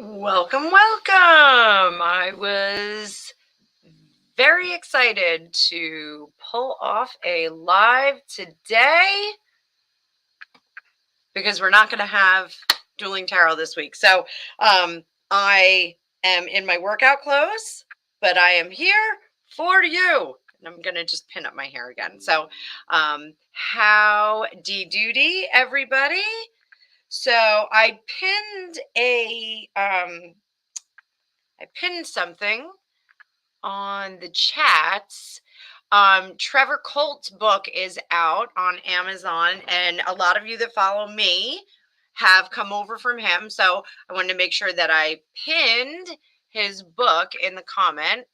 Welcome, welcome. I was very excited to pull off a live today because we're not going to have dueling tarot this week. So I am in my workout clothes, but I am here for you. And I'm going to just pin up my hair again. So howdy doody, everybody. So I pinned something on the chats. Trevor Colt's book is out on Amazon, and a lot of you that follow me have come over from him. So I wanted to make sure that I pinned his book in the comment.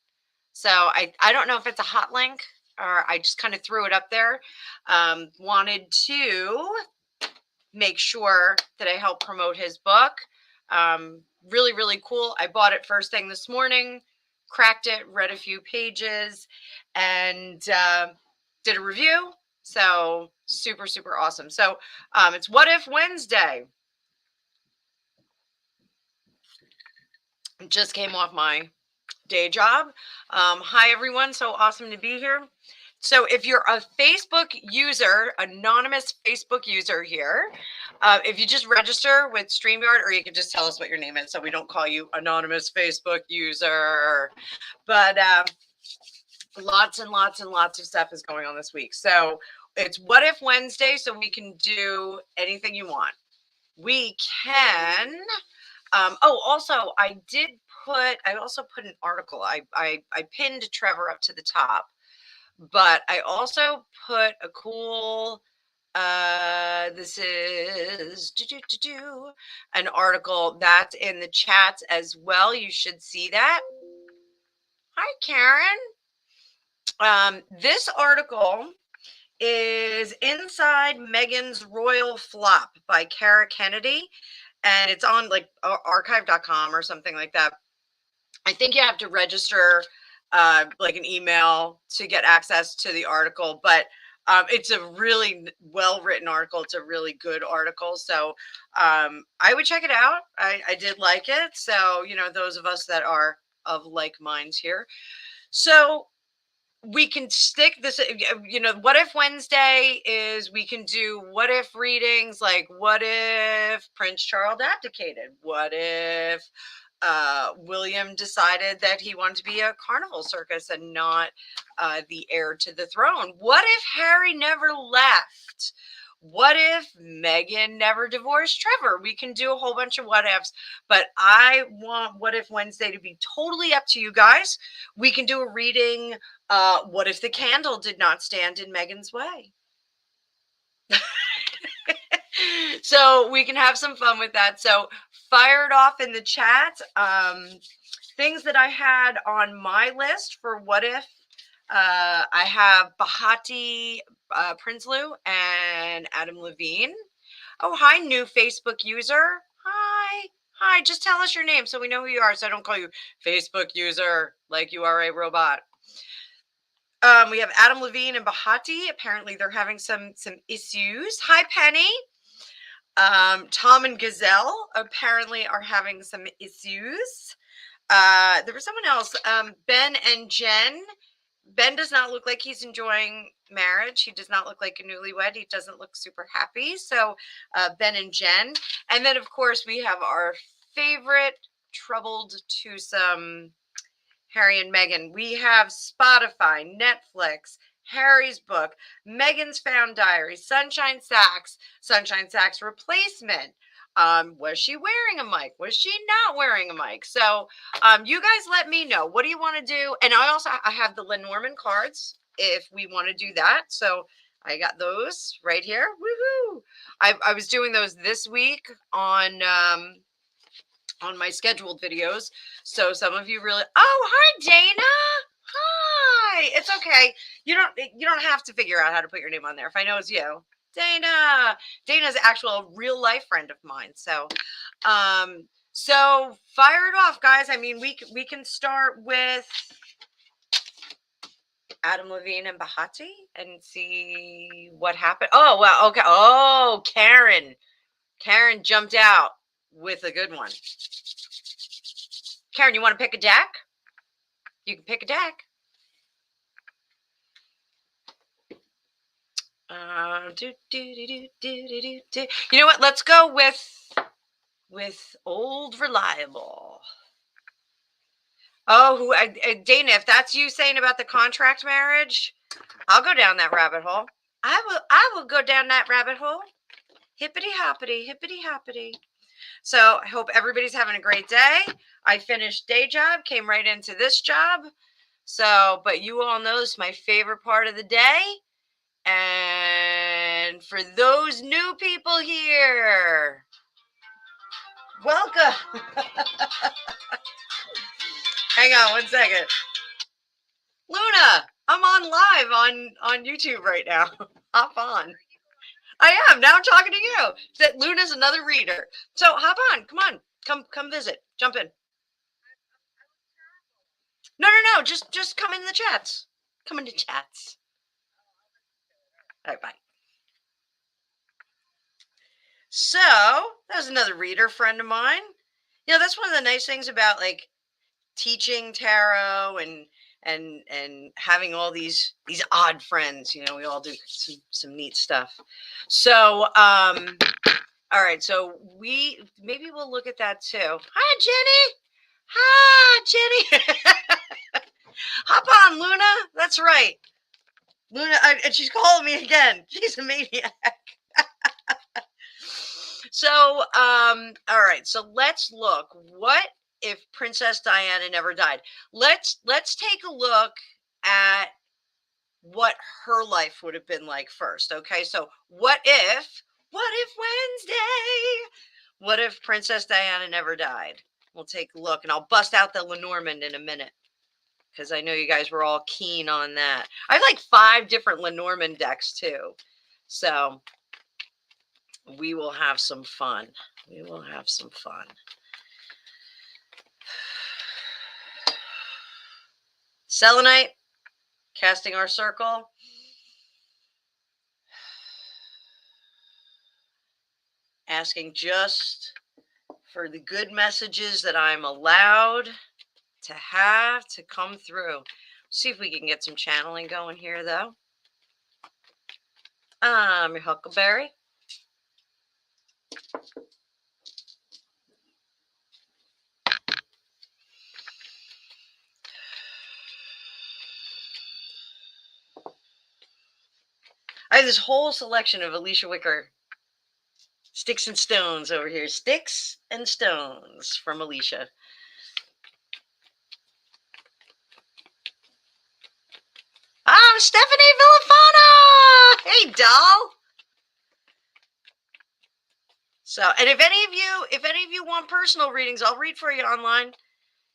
So I don't know if it's a hot link or I just kind of threw it up there. Wanted to make sure that I help promote his book. Really, really cool. I bought it first thing this morning, cracked it, read a few pages, and did a review. So super, super awesome. So it's What If Wednesday. Just came off my day job. Hi, everyone. So awesome to be here. So if you're a Facebook user, anonymous Facebook user here, if you just register with StreamYard, or you can just tell us what your name is so we don't call you anonymous Facebook user. But lots and lots and lots of stuff is going on this week. So it's What If Wednesday, so we can do anything you want. We can. Also, I also put an article. I pinned Trevor up to the top. But I also put a cool, this is an article that's in the chats as well. You should see that. Hi, Karen. This article is Inside Meghan's Royal Flop by Kara Kennedy. And it's on like archive.com or something like that. I think you have to register like an email to get access to the article, but it's a really well-written article. It's a really good article. So I would check it out. I did like it. So, those of us that are of like minds here. So we can stick this, What If Wednesday is we can do what if readings, like what if Prince Charles abdicated? What if William decided that he wanted to be a carnival circus and not the heir to the throne? What if Harry never left? What if Meghan never divorced Trevor? We can do a whole bunch of what ifs, but I want What If Wednesday to be totally up to you guys. We can do a reading. What if the candle did not stand in Meghan's way? So we can have some fun with that. So fire it off in the chat. Things that I had on my list for what if. I have Bahati Prinsloo and Adam Levine. Oh, hi, new Facebook user. Hi. Just tell us your name so we know who you are, so I don't call you Facebook user like you are a robot. We have Adam Levine and Bahati. Apparently, they're having some issues. Hi, Penny. Tom and Gazelle apparently are having some issues. There was someone else, Ben and Jen. Ben does not look like he's enjoying marriage. He does not look like a newlywed. He doesn't look super happy. So Ben and Jen. And then, of course, we have our favorite troubled twosome, Harry and Meghan. We have Spotify, Netflix, Harry's book, Meghan's Found Diary, Sunshine Sacks replacement. Was she wearing a mic? Was she not wearing a mic? So you guys let me know. What do you want to do? And I have the Lenormand cards if we want to do that. So I got those right here. Woohoo! I was doing those this week on my scheduled videos. So some of you really, oh, hi, Dana. Hi. It's okay. You don't have to figure out how to put your name on there. If I know it's you. Dana's actual real life friend of mine. So so fire it off, guys. I mean, we can start with Adam Levine and Bahati and see what happened. Oh, well, okay. Oh, Karen jumped out with a good one. Karen, you want to pick a deck? You can pick a deck. You know what? Let's go with old reliable. Oh, Dana, if that's you saying about the contract marriage, I'll go down that rabbit hole. I will go down that rabbit hole. Hippity hoppity, hippity hoppity. So I hope everybody's having a great day. I finished day job, came right into this job. So, but you all know this is my favorite part of the day. And for those new people here, welcome. Hang on one second. Luna, I'm on live on YouTube right now. Hop on. I am. Now I'm talking to you. That Luna's another reader. So hop on. Come on. Come visit. Jump in. No. Just come in the chats. Come into chats. All right, bye. So that was another reader friend of mine. You know, that's one of the nice things about like teaching tarot and having all these odd friends. You know, we all do some neat stuff. So all right, so maybe we'll look at that too. Hi, Jenny. Hi, Jenny. Hop on, Luna. That's right. Luna, and she's calling me again. She's a maniac. So, all right. So let's look. What if Princess Diana never died? Let's take a look at what her life would have been like first. Okay. So what if Wednesday? What if Princess Diana never died? We'll take a look, and I'll bust out the Lenormand in a minute because I know you guys were all keen on that. I have like 5 different Lenormand decks too. So we will have some fun. We will have some fun. Selenite, casting our circle. Asking just for the good messages that I'm allowed to have to come through. See if we can get some channeling going here, though. I'm your Huckleberry. I have this whole selection of Alicia Wicker sticks and stones over here. Sticks and stones from Alicia. I'm Stephanie Villafana. Hey, doll. So, and if any of you want personal readings, I'll read for you online.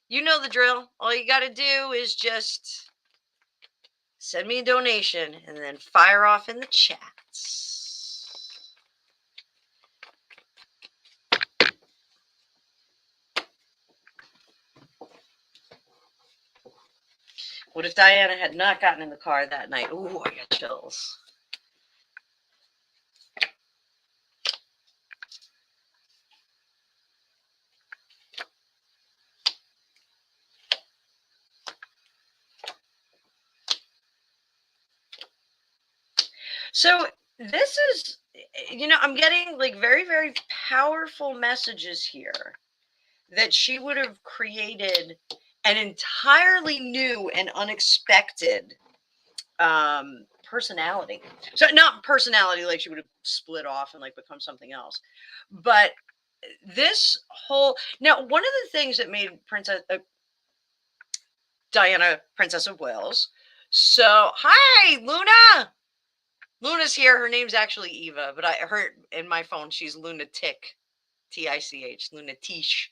You know the drill. All you got to do is just send me a donation and then fire off in the chats. What if Diana had not gotten in the car that night? Ooh, I got chills. So this is, you know, I'm getting like very, very powerful messages here that she would have created an entirely new and unexpected personality. So not personality like she would have split off and like become something else, but this whole, now one of the things that made Diana Princess of Wales. So hi, Luna. Luna's here. Her name's actually Eva, but I heard in my phone she's Lunatic, T-I-C-H, Lunatish.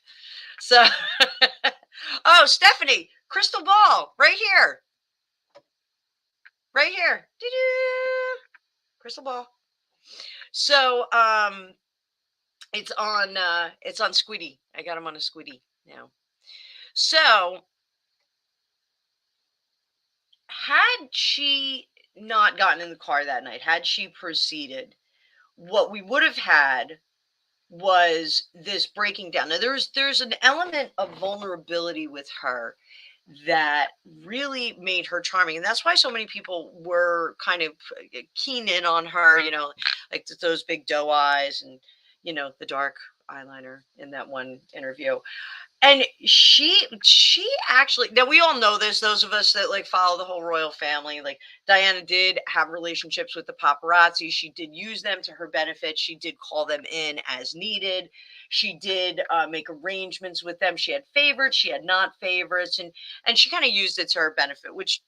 So, oh, Stephanie, crystal ball, right here. Right here. Doo-doo. Crystal ball. So, it's on Squiddy. I got him on a Squiddy now. So, had she not gotten in the car that night, had she proceeded, what we would have had was this breaking down. Now there's an element of vulnerability with her that really made her charming, and that's why so many people were kind of keen in on her. Like those big doe eyes, and the dark eyeliner in that one interview. And she actually, now we all know this, those of us that like follow the whole royal family, like Diana did have relationships with the paparazzi. She did use them to her benefit. She did call them in as needed. She did make arrangements with them. She had favorites, she had not favorites, and she kind of used it to her benefit, which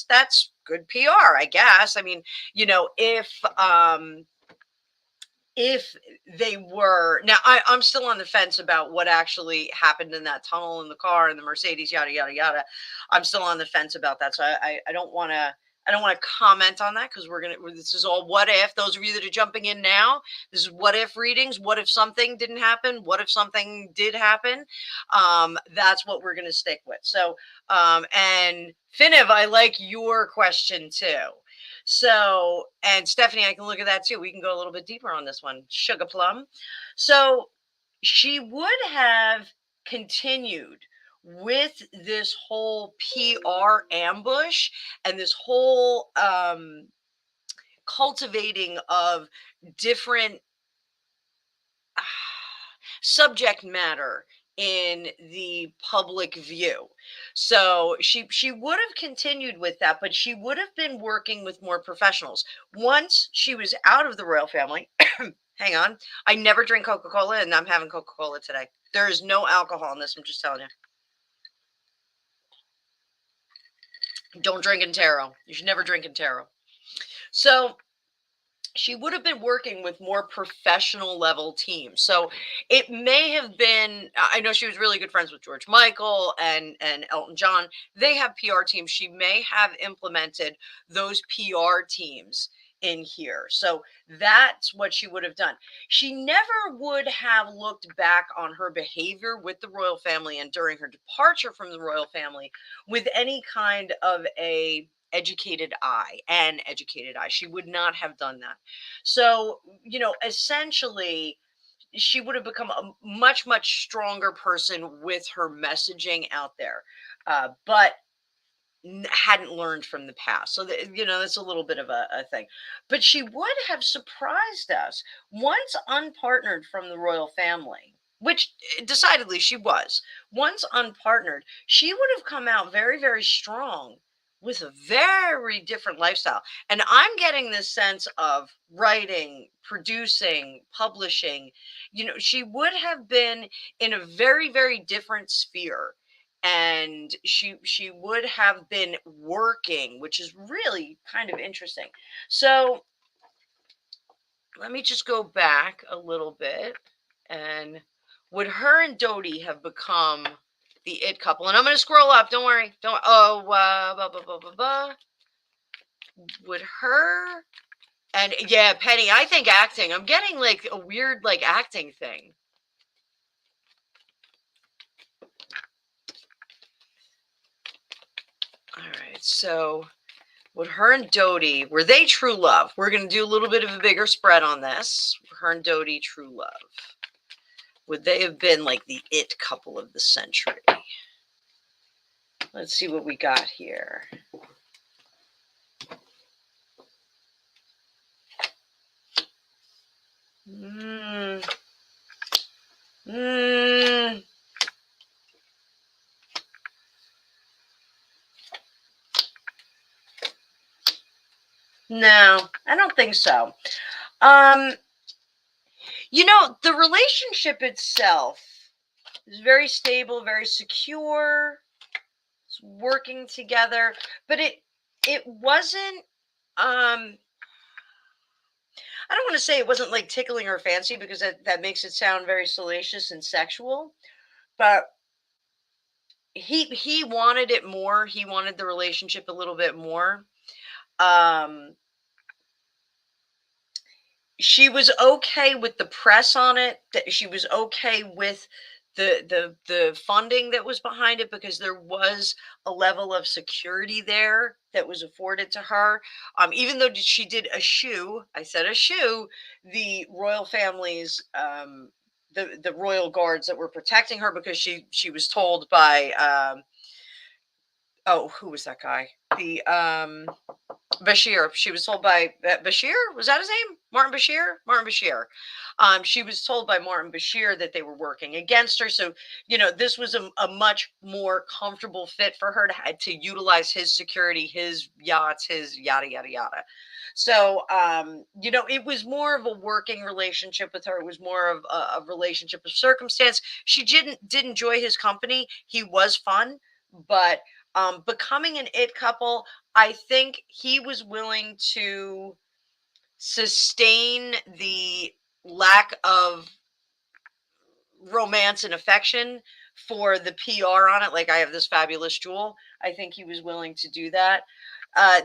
that's good PR, I guess. I mean, if they were, now I'm still on the fence about what actually happened in that tunnel in the car and the Mercedes, yada yada yada. I'm still on the fence about that, so I don't want to, comment on that, because this is all what if. Those of you that are jumping in now, this is what if readings. What if something didn't happen? What if something did happen? That's what we're gonna stick with. So and Finiv, I like your question too. So, and Stephanie, I can look at that too. We can go a little bit deeper on this one. Sugar Plum. So, she would have continued with this whole PR ambush and this whole cultivating of different subject matter in the public view. So she would have continued with that, but she would have been working with more professionals. Once she was out of the royal family, hang on, I never drink Coca-Cola, and I'm having Coca-Cola today. There is no alcohol in this, I'm just telling you. Don't drink in taro. You should never drink in taro. So she would have been working with more professional level teams. So it may have been, I know she was really good friends with George Michael and Elton John. They have PR teams. She may have implemented those PR teams in here. So that's what she would have done. She never would have looked back on her behavior with the royal family and during her departure from the royal family with any kind of a educated eye. She would not have done that. So, essentially, she would have become a much, much stronger person with her messaging out there, but hadn't learned from the past. So, that's a little bit of a thing. But she would have surprised us once unpartnered from the royal family, which decidedly she was. Once unpartnered, she would have come out very, very strong with a very different lifestyle. And I'm getting this sense of writing, producing, publishing. She would have been in a very, very different sphere, and she would have been working, which is really kind of interesting. So let me just go back a little bit. And would her and Dodie have become the it couple? And I'm going to scroll up, don't worry, don't, oh blah, blah, blah, blah, blah. Would her and, yeah, Penny, I think acting, I'm getting like a weird like acting thing. All right, so would her and Dodie, were they true love? We're going to do a little bit of a bigger spread on this. Her and Dodie, true love. Would they have been like the it couple of the century? Let's see what we got here. Mm. Mm. No, I don't think so. The relationship itself is very stable, very secure. It's working together, but it wasn't. I don't want to say it wasn't like tickling her fancy, because that makes it sound very salacious and sexual. But he wanted it more. He wanted the relationship a little bit more. Um, she was okay with the press on it. That she was okay with the funding that was behind it, because there was a level of security there that was afforded to her. Even though she did eschew, I said eschew, the royal families, the royal guards that were protecting her, because she was told by oh, who was that guy? The Bashir. She was told by Bashir. Was that his name? Martin Bashir. Martin Bashir. She was told by Martin Bashir that they were working against her. So this was a much more comfortable fit for her to utilize his security, his yachts, his yada yada yada. So it was more of a working relationship with her. It was more of a relationship of circumstance. She did enjoy his company. He was fun, but becoming an it couple, I think he was willing to sustain the lack of romance and affection for the PR on it. Like, I have this fabulous jewel. I think he was willing to do that.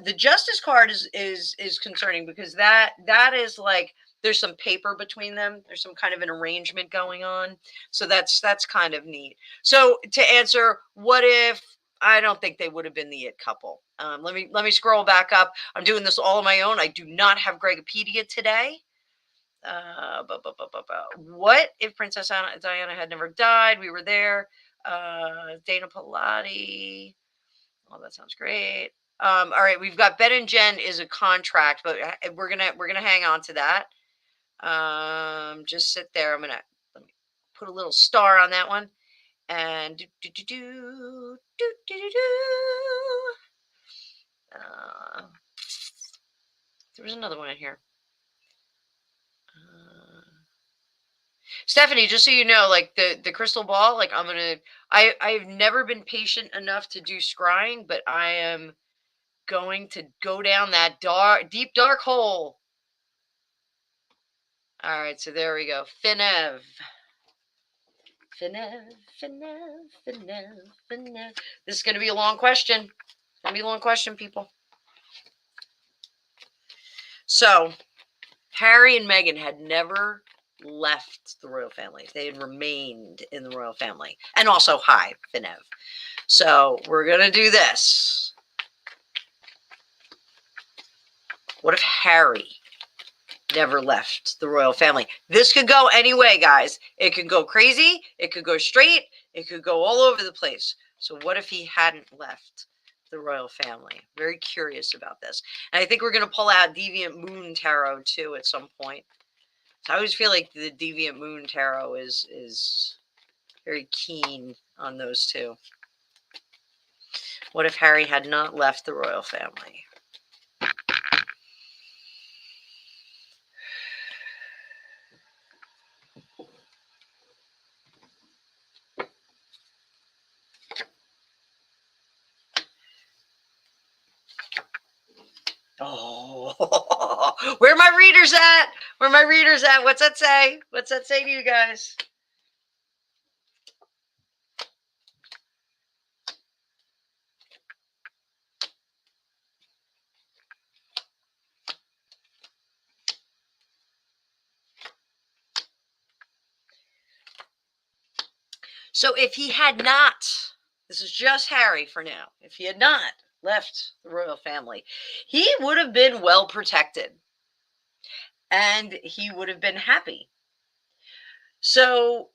The justice card is concerning, because that is like, there's some paper between them. There's some kind of an arrangement going on. So that's kind of neat. So to answer, what if, I don't think they would have been the it couple. Let me scroll back up. I'm doing this all on my own. I do not have Gregopedia today. What if Princess Diana had never died? We were there. Dana Pilati. Oh, that sounds great. All right, we've got Ben and Jen is a contract, but we're gonna hang on to that. Just sit there. Let me put a little star on that one. And there was another one in here. Stephanie, just so you know, like the crystal ball, like I've never been patient enough to do scrying, but I am going to go down that deep dark hole. All right, so there we go. Finev. This is going to be a long question. It's going to be a long question, people. So, Harry and Meghan had never left the royal family. They had remained in the royal family. And also, hi, Finev. So, we're going to do this. What if Harry never left the royal family? This could go any way, guys. It could go crazy. It could go straight. It could go all over the place. So what if he hadn't left the royal family? Very curious about this. And I think we're going to pull out Deviant Moon Tarot too at some point. So I always feel like the Deviant Moon Tarot is very keen on those two. What if Harry had not left the royal family? Oh, where are my readers at? Where are my readers at? What's that say? What's that say to you guys? So if he had not, this is just Harry for now, if he had not left the royal family, he would have been well protected and he would have been happy. So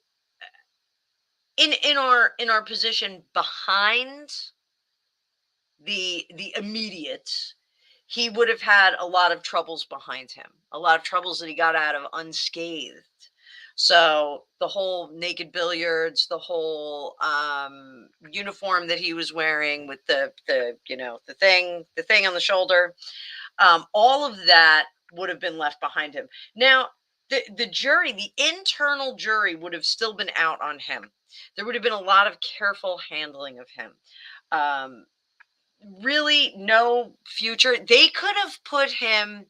in our position behind the immediate, he would have had a lot of troubles behind him, a lot of troubles that he got out of unscathed. So the whole naked billiards, the whole uniform that he was wearing with the thing on the shoulder, all of that would have been left behind him. Now, the jury, the internal jury, would have still been out on him. There would have been a lot of careful handling of him. Really, no future. They could have put him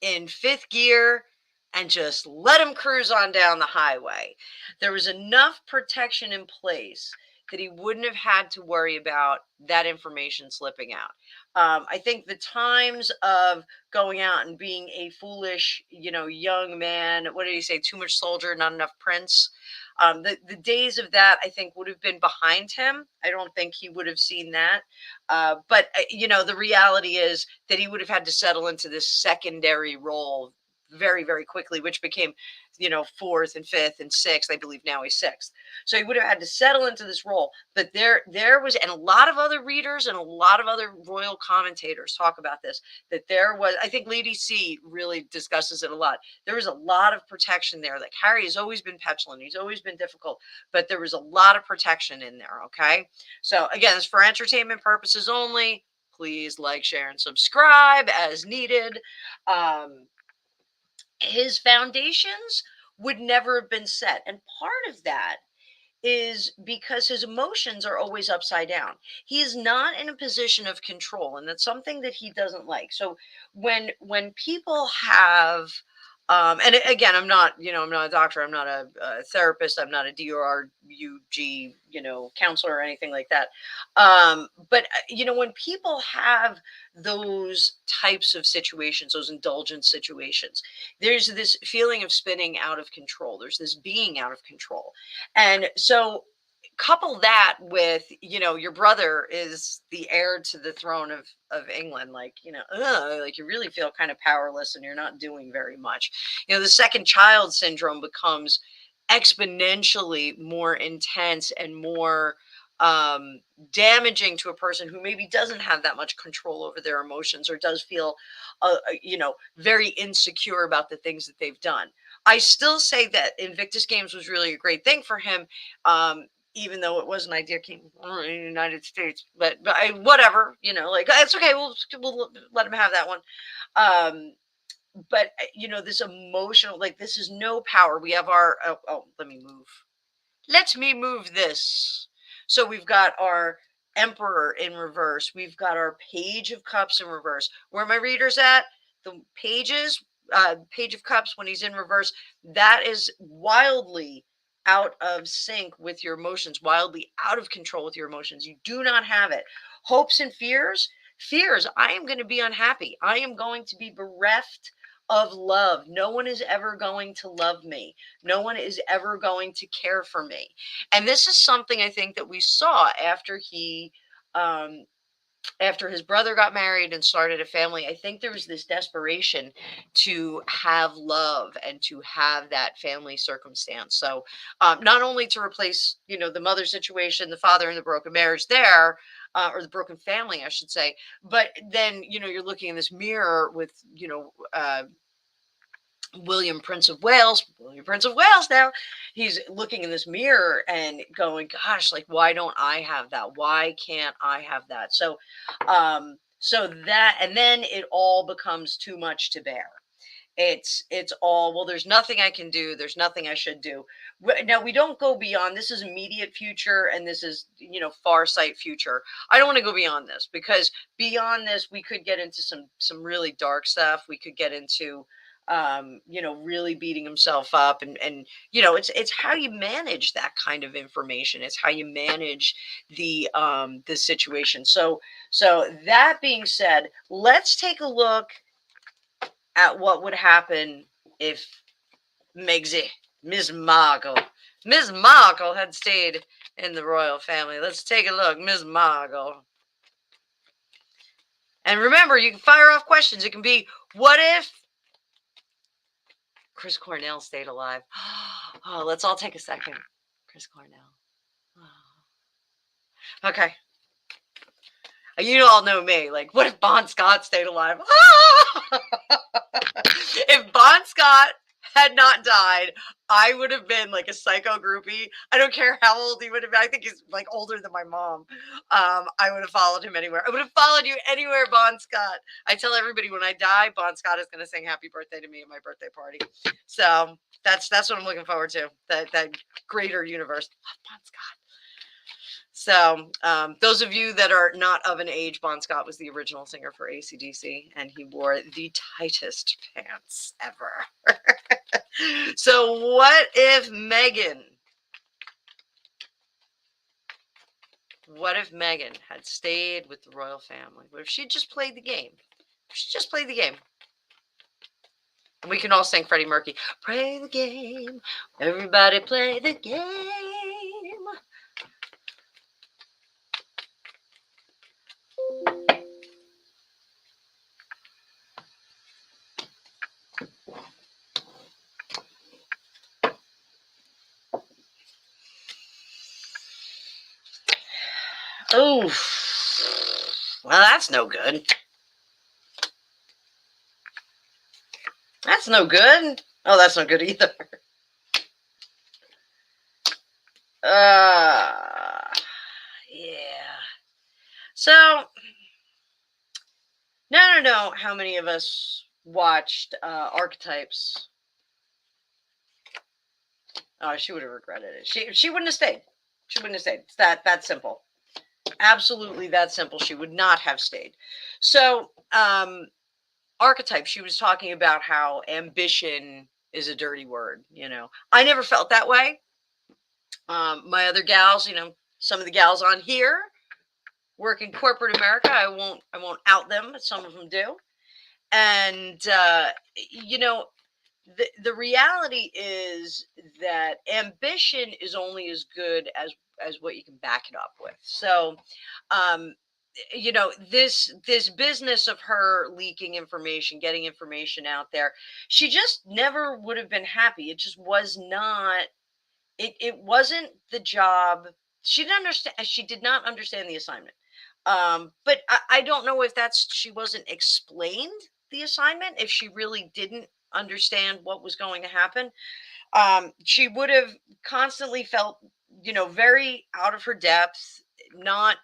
in fifth gear and just let him cruise on down the highway. There was enough protection in place that he wouldn't have had to worry about that information slipping out. I think the times of going out and being a foolish, young man, what did he say? Too much soldier, not enough prince. The days of that, I think, would have been behind him. I don't think he would have seen that. But the reality is that he would have had to settle into this secondary role very, very quickly, which became, fourth and fifth and sixth. I believe now he's sixth. So he would have had to settle into this role. But there was, and a lot of other readers and a lot of other royal commentators talk about this, that there was, I think Lady C really discusses it a lot. There was a lot of protection there. Like Harry has always been petulant. He's always been difficult, but there was a lot of protection in there. Okay. So again, it's for entertainment purposes only. Please like, share, and subscribe as needed. His foundations would never have been set. And part of that is because his emotions are always upside down. He is not in a position of control, and that's something that he doesn't like. So when people have and again, I'm not a doctor, I'm not a therapist, I'm not a DRUG, counselor or anything like that. But when people have those types of situations, those indulgent situations, there's this feeling of spinning out of control. There's this being out of control. And so couple that with, your brother is the heir to the throne of England, like, like you really feel kind of powerless and you're not doing very much. The second child syndrome becomes exponentially more intense and more damaging to a person who maybe doesn't have that much control over their emotions, or does feel very insecure about the things that they've done. I still say that Invictus Games was really a great thing for him, even though it was an idea came from the United States. But whatever, like it's okay. We'll let him have that one. But this emotional, like, this is no power. We have our let me move. Let me move this. So we've got our Emperor in reverse. We've got our Page of Cups in reverse. Where are my readers at? The pages, Page of Cups, when he's in reverse, that is wildly out of sync with your emotions, wildly out of control with your emotions. You do not have it. Hopes and fears. Fears, I am going to be unhappy. I am going to be bereft of love. No one is ever going to love me. No one is ever going to care for me. And this is something I think that we saw after his brother got married and started a family. I think there was this desperation to have love and to have that family circumstance. So not only to replace, the mother situation, the father and the broken marriage there, or the broken family, I should say. But then, you're looking in this mirror with, William Prince of Wales now. He's looking in this mirror and going, gosh, like, why don't I have that? Why can't I have that? So that, and then it all becomes too much to bear. It's all, well, there's nothing I can do, there's nothing I should do. Now, we don't go beyond this. Is immediate future, and this is, far sight future. I don't want to go beyond this, because beyond this we could get into some really dark stuff. We could get into really beating himself up, and it's how you manage that kind of information. It's how you manage the situation. So that being said, let's take a look at what would happen if Megxi, Miss Markle had stayed in the royal family. Let's take a look. Miss Markle. And remember, you can fire off questions. It can be, what if Chris Cornell stayed alive? Oh, let's all take a second. Chris Cornell. Oh. Okay. You all know me. Like, what if Bon Scott stayed alive? If Bon Scott had not died, I would have been like a psycho groupie. I don't care how old he would have been. I think he's like older than my mom. I would have followed him anywhere. I would have followed you anywhere, Bon Scott. I tell everybody, when I die, Bon Scott is going to sing happy birthday to me at my birthday party. So that's what I'm looking forward to. That greater universe. Love Bon Scott. So those of you that are not of an age, Bon Scott was the original singer for AC/DC, and he wore the tightest pants ever. So what if Meghan had stayed with the royal family? What if she just played the game? If she just played the game? We can all sing Freddie Mercury. Play the game. Everybody play the game. Oh, well, that's no good. That's no good. Oh, that's not good either. Yeah. So, now I don't know how many of us watched Archetypes. Oh, she would have regretted it. She wouldn't have stayed. She wouldn't have stayed. It's that simple. Absolutely that simple. She would not have stayed. So, Archetype, she was talking about how ambition is a dirty word. I never felt that way. My other gals, some of the gals on here work in corporate America. I won't out them, but some of them do. And you know, the reality is that ambition is only as good as what you can back it up with. So, um, this business of her leaking information, getting information out there, she just never would have been happy. It just was not. It wasn't the job. She didn't understand. She did not understand the assignment. But I don't know if she wasn't explained the assignment. If she really didn't understand what was going to happen, she would have constantly felt, very out of her depth, not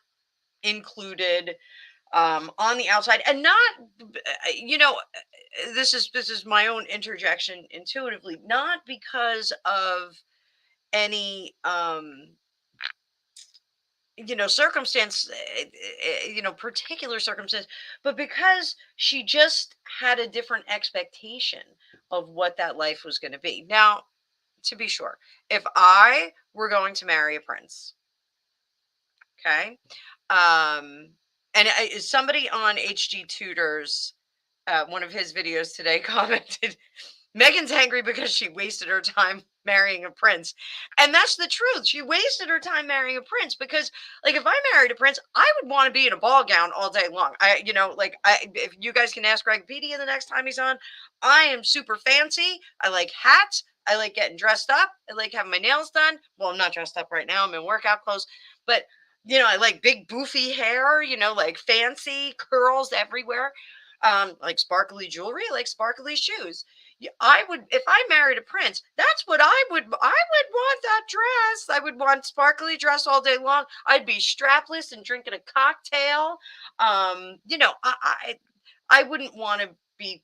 included, on the outside, and not, this is my own interjection intuitively, not because of any circumstance, particular circumstance, but because she just had a different expectation of what that life was going to be. Now, to be sure, if I were going to marry a prince, okay, and somebody on HG Tutors, one of his videos today commented, Megan's angry because she wasted her time marrying a prince. And that's the truth. She wasted her time marrying a prince because, like, if I married a prince, I would want to be in a ball gown all day long. If you guys can ask Greg Pedia the next time he's on, I am super fancy. I like hats. I like getting dressed up. I like having my nails done. Well, I'm not dressed up right now. I'm in workout clothes. But, I like big boofy hair, like fancy curls everywhere. Like sparkly jewelry, like sparkly shoes. I would, if I married a prince, that's what I would want that dress. I would want sparkly dress all day long. I'd be strapless and drinking a cocktail. I wouldn't want to be,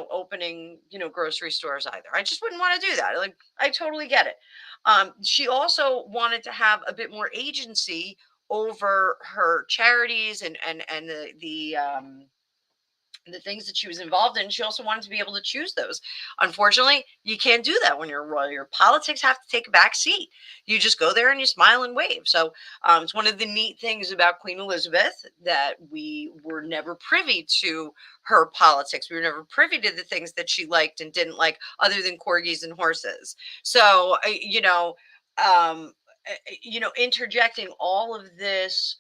opening, grocery stores either. I just wouldn't want to do that. Like, I totally get it. She also wanted to have a bit more agency over her charities and the things that she was involved in. She also wanted to be able to choose those. Unfortunately, you can't do that when you're a royal. Your politics have to take a back seat. You just go there and you smile and wave. So, it's one of the neat things about Queen Elizabeth, that we were never privy to her politics. We were never privy to the things that she liked and didn't like, other than corgis and horses. So, interjecting all of this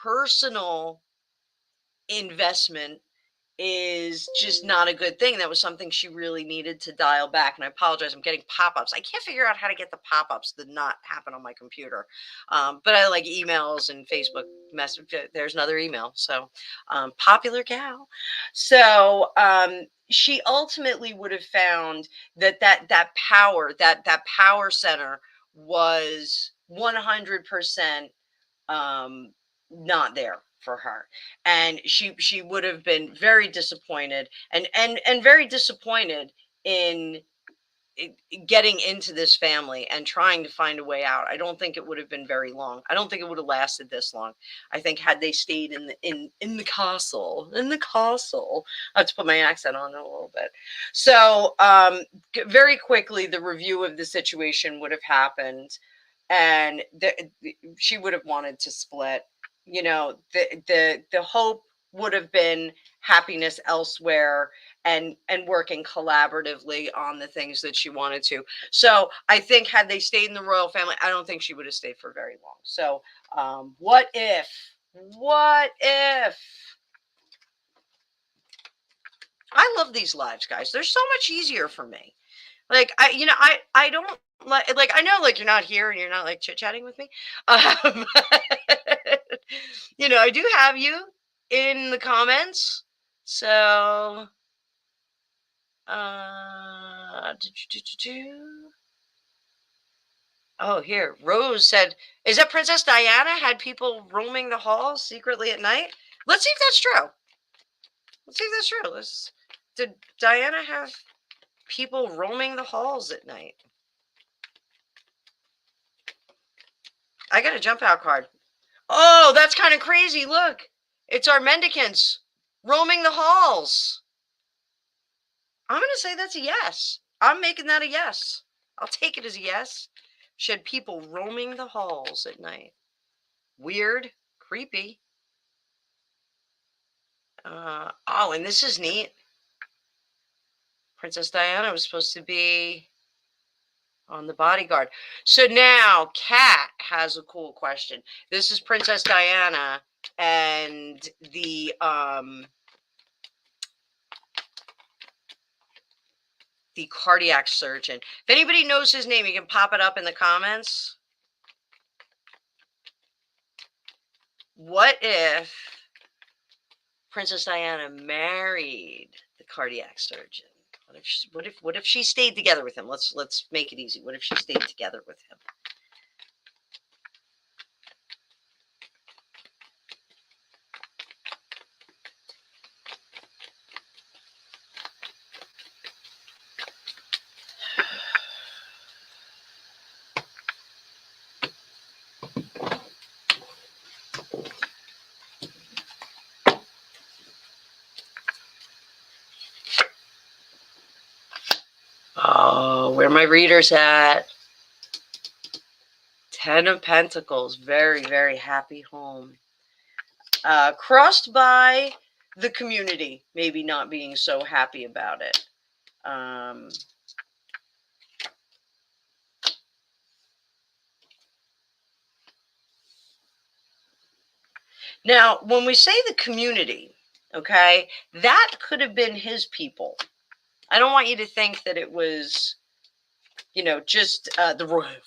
personal investment is just not a good thing. That was something she really needed to dial back. And I apologize, I'm getting pop-ups. I can't figure out how to get the pop-ups to not happen on my computer. But I like emails and Facebook message. There's another email. So, popular gal. So, she ultimately would have found that power, that power center was 100% not there for her, and she would have been very disappointed, and very disappointed in getting into this family and trying to find a way out. I don't think it would have been very long. I don't think it would have lasted this long. I think had they stayed in the castle, I have to put my accent on it a little bit. So, very quickly, the review of the situation would have happened, and she would have wanted to split. The hope would have been happiness elsewhere, and working collaboratively on the things that she wanted to. So I think had they stayed in the royal family, I don't think she would have stayed for very long. So what if? What if? I love these lives, guys. They're so much easier for me. Like I don't like I know like you're not here and you're not like chit chatting with me. Um, I do have you in the comments. So oh, here Rose said, "Is that Princess Diana had people roaming the halls secretly at night?" Let's see if that's true. Let's see if that's true. Did Diana have people roaming the halls at night? I got a jump out card. Oh, that's kind of crazy. Look, it's our mendicants roaming the halls. I'm going to say that's a yes. I'm making that a yes. I'll take it as a yes. She had people roaming the halls at night. Weird, creepy. Oh, and this is neat. Princess Diana was supposed to be on the bodyguard. So now Kat has a cool question. This is Princess Diana and the cardiac surgeon. If anybody knows his name, you can pop it up in the comments. What if Princess Diana married the cardiac surgeon? What if she stayed together with him? Let's make it easy. What if she stayed together with him? Oh, where are my readers at? 10 of Pentacles. Very, very happy home. Crossed by the community, maybe not being so happy about it. Now, when we say the community, okay, that could have been his people. I don't want you to think that it was, just the royal family.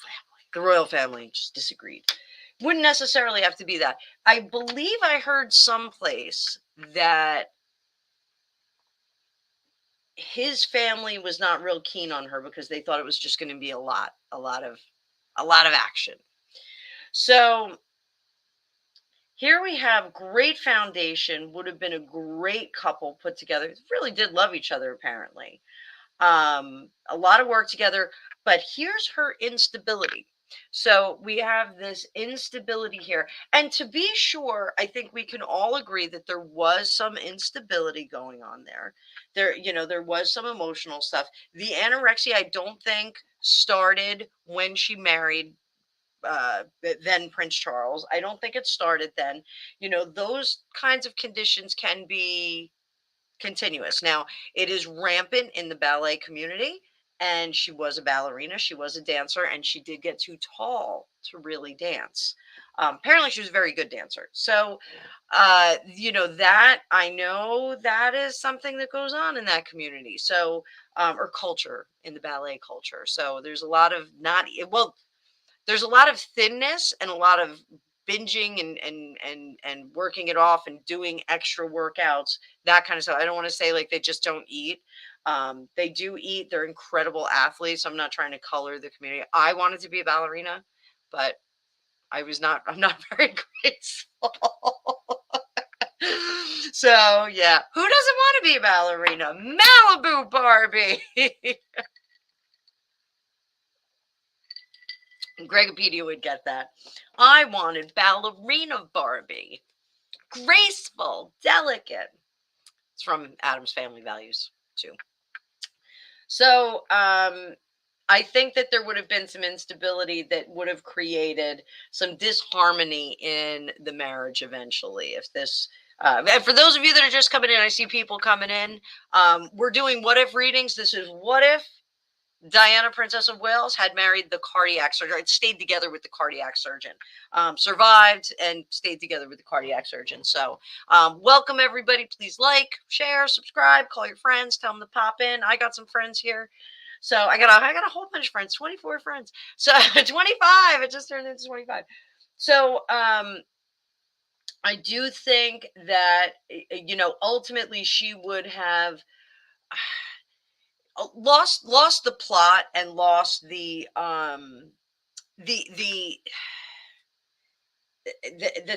The royal family just disagreed. Wouldn't necessarily have to be that. I believe I heard someplace that his family was not real keen on her because they thought it was just going to be a lot of action. So here we have great foundation, would have been a great couple put together. Really did love each other, apparently. A lot of work together, but here's her instability. So we have this instability here. And to be sure, I think we can all agree that there was some instability going on there. There was some emotional stuff. The anorexia, I don't think started when she married then Prince Charles. I don't think it started then. Those kinds of conditions can be continuous. Now, it is rampant in the ballet community, and she was a ballerina, she was a dancer, and she did get too tall to really dance. Apparently, she was a very good dancer. So, that I know that is something that goes on in that community. So, or culture in the ballet culture. So, there's a lot of there's a lot of thinness and a lot of binging and working it off and doing extra workouts, that kind of stuff. I don't want to say like they just don't eat. They do eat. They're incredible athletes. I'm not trying to color the community. I wanted to be a ballerina, but I'm not very graceful. So yeah, who doesn't want to be a ballerina? Malibu Barbie. Gregopedia would get that. I wanted ballerina Barbie. Graceful, delicate. It's from Adam's Family Values, too. So I think that there would have been some instability that would have created some disharmony in the marriage eventually if this And for those of you that are just coming in, I see people coming in. We're doing what if readings. This is what if Diana, Princess of Wales, had married the cardiac surgeon, stayed together with the cardiac surgeon, survived and stayed together with the cardiac surgeon. So welcome everybody. Please like, share, subscribe, call your friends, tell them to pop in. I got some friends here. So I got a whole bunch of friends, 24 friends. So 25, it just turned into 25. So I do think that, ultimately she would have lost the plot and lost the the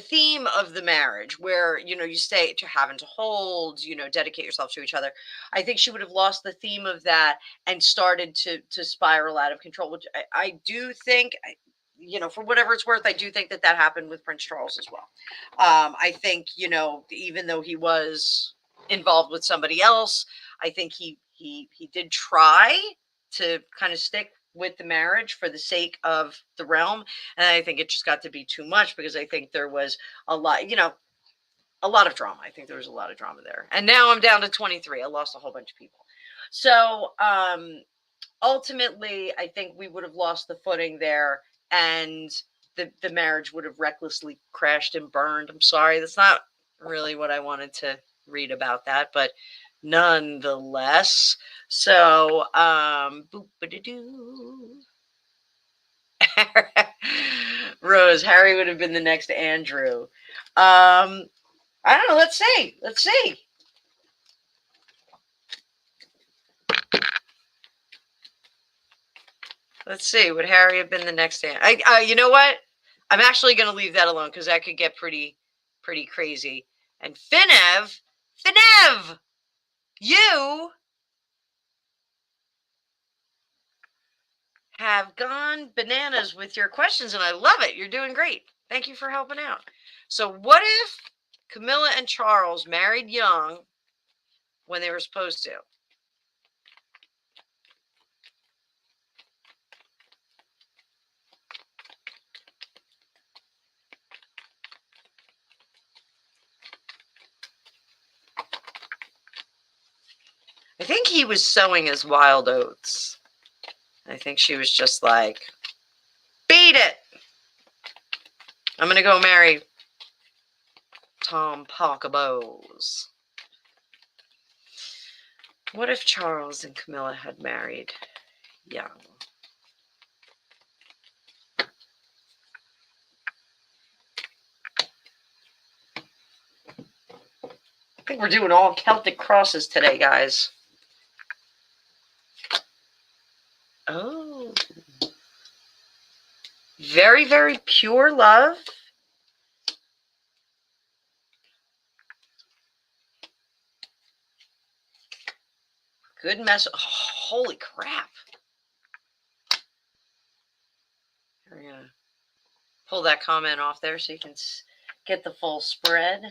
theme of the marriage, where you say to having to hold, dedicate yourself to each other. I think she would have lost the theme of that and started to spiral out of control, which I do think, for whatever it's worth, I do think that happened with Prince Charles as well. I think, even though he was involved with somebody else, I think he did try to kind of stick with the marriage for the sake of the realm. And I think it just got to be too much, because I think there was a lot, a lot of drama. I think there was a lot of drama there. And now I'm down to 23. I lost a whole bunch of people. So ultimately, I think we would have lost the footing there, and the marriage would have recklessly crashed and burned. I'm sorry, that's not really what I wanted to read about that, but nonetheless. So boop-a-doo. Rose, Harry would have been the next Andrew. I don't know. Let's see. Let's see. Would Harry have been the next Andrew? You know what? I'm actually going to leave that alone, because that could get pretty crazy. And Finev, you have gone bananas with your questions, and I love it. You're doing great. Thank you for helping out. So what if Camilla and Charles married young when they were supposed to? I think he was sowing his wild oats. I think she was just like, beat it. I'm going to go marry Tom Pockabose. What if Charles and Camilla had married young? I think we're doing all Celtic crosses today, guys. Oh. Very, very pure love. Good mess. Oh, holy crap. We're going to pull that comment off there so you can get the full spread.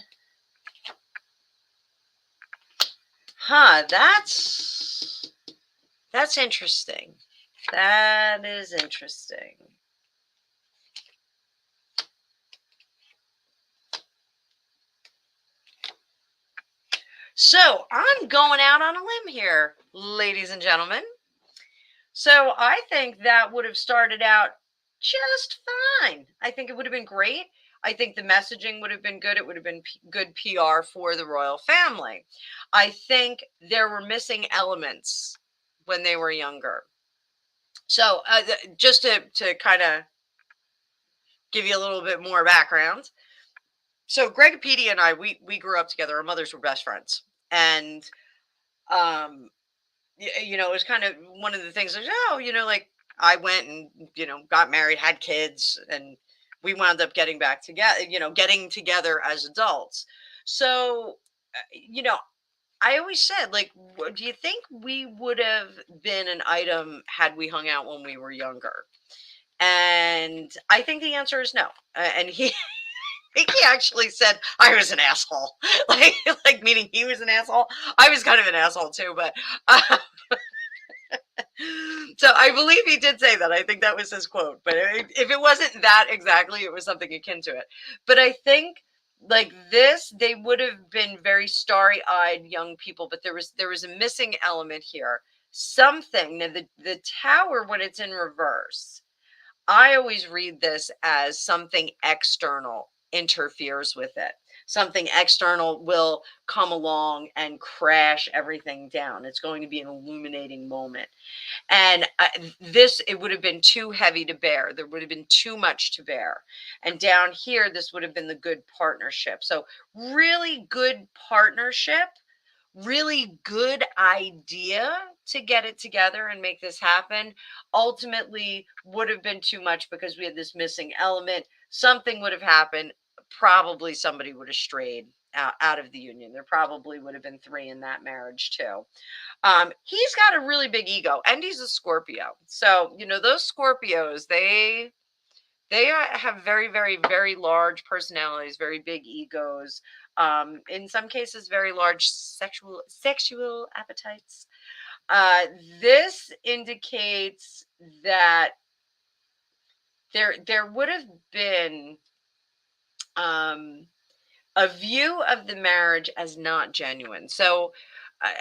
Huh, that's interesting. That is interesting. So I'm going out on a limb here, ladies and gentlemen. So I think that would have started out just fine. I think it would have been great. I think the messaging would have been good. It would have been good PR for the royal family. I think there were missing elements when they were younger. So just to kind of give you a little bit more background. So Greg Petey and I, we grew up together. Our mothers were best friends. And, it was kind of one of the things like, like I went and, got married, had kids, and we wound up getting back together, getting together as adults. So, I always said, like, do you think we would have been an item had we hung out when we were younger? And I think the answer is no. And he he actually said I was an asshole, like meaning he was an asshole. I was kind of an asshole too, but so I believe he did say that. I think that was his quote. But if it wasn't that exactly, it was something akin to it. But I think like this, they would have been very starry-eyed young people, but there was a missing element here. Something. Now the tower, when it's in reverse, I always read this as something external interferes with it. Something external will come along and crash everything down. It's going to be an illuminating moment. And this, it would have been too heavy to bear. There would have been too much to bear. And down here, this would have been the good partnership. So, really good partnership, really good idea to get it together and make this happen, ultimately would have been too much because we had this missing element. Something would have happened. Probably somebody would have strayed out of the union. There probably would have been three in that marriage too. He's got a really big ego, and he's a Scorpio. So those Scorpios, they have very, very, very large personalities, very big egos. In some cases, very large sexual appetites. This indicates that there would have been a view of the marriage as not genuine. So,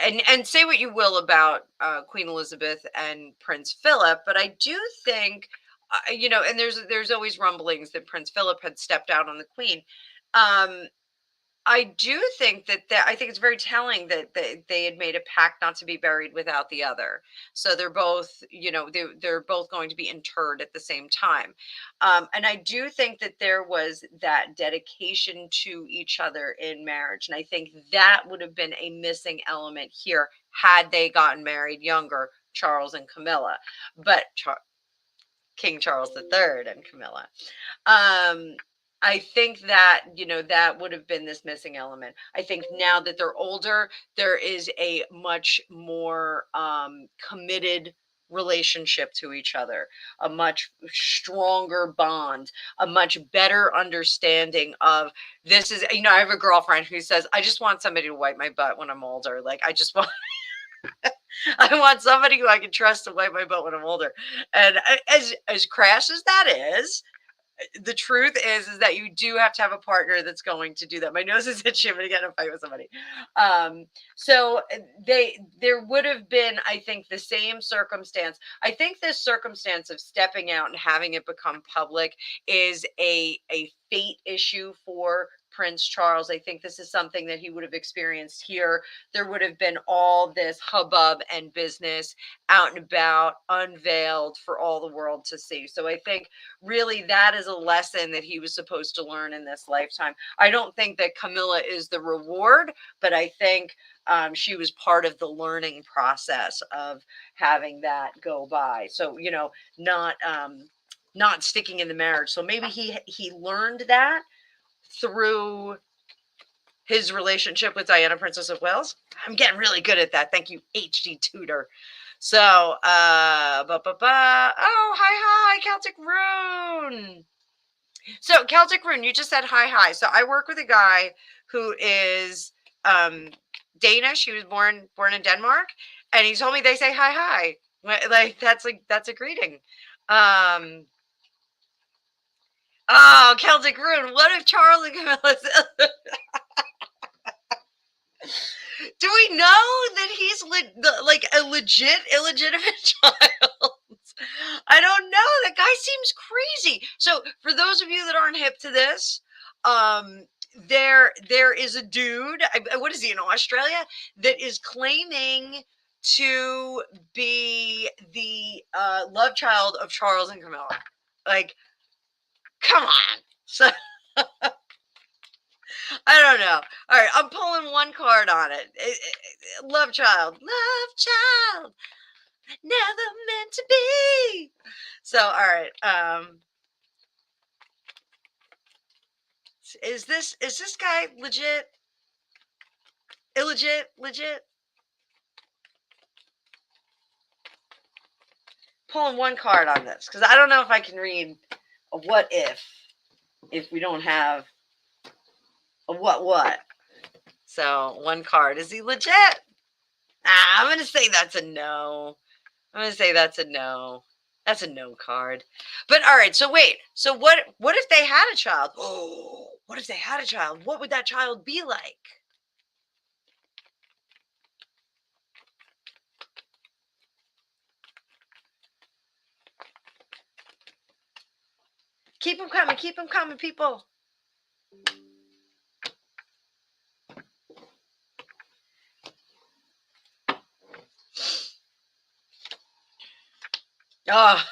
and say what you will about Queen Elizabeth and Prince Philip, but I do think, and there's always rumblings that Prince Philip had stepped out on the Queen. I do think that I think it's very telling that they had made a pact not to be buried without the other. So they're both, they're both going to be interred at the same time. And I do think that there was that dedication to each other in marriage. And I think that would have been a missing element here had they gotten married younger, Charles and Camilla. But King Charles III and Camilla. I think that, that would have been this missing element. I think now that they're older, there is a much more committed relationship to each other, a much stronger bond, a much better understanding of this is, I have a girlfriend who says, I just want somebody to wipe my butt when I'm older. Like, I just want. I want somebody who I can trust to wipe my butt when I'm older. And as crass as that is, the truth is that you do have to have a partner that's going to do that. My nose is itchy. I'm going to get in a fight with somebody. So there would have been, I think, the same circumstance. I think this circumstance of stepping out and having it become public is a fate issue for Prince Charles. I think this is something that he would have experienced here. There would have been all this hubbub and business out and about, unveiled for all the world to see. So I think really that is a lesson that he was supposed to learn in this lifetime. I don't think that Camilla is the reward, but I think she was part of the learning process of having that go by. So, not sticking in the marriage. So maybe he learned that through his relationship with Diana, Princess of Wales. I'm getting really good at that. Thank you, HD Tutor. So, oh, hi, Celtic Rune. So, Celtic Rune, you just said hi. So, I work with a guy who is Danish. He was born in Denmark, and he told me they say hi. Like that's a greeting. Oh, Celtic Rune. What if Charles and Camilla? Do we know that he's like a legit illegitimate child? I don't know. That guy seems crazy. So for those of you that aren't hip to this, there is a dude. What is he in Australia that is claiming to be the love child of Charles and Camilla? Like, come on. So. I don't know. All right, I'm pulling one card on it. Love child, never meant to be. So, all right. Is this guy legit? Illegit? Legit? Pulling one card on this because I don't know if I can read a what if we don't have a what. So one card. Is he legit? I'm going to say that's a no. That's a no card. But all right. So wait. So what if they had a child? Oh, What if they had a child? What would that child be like? Keep them coming, people. Oh.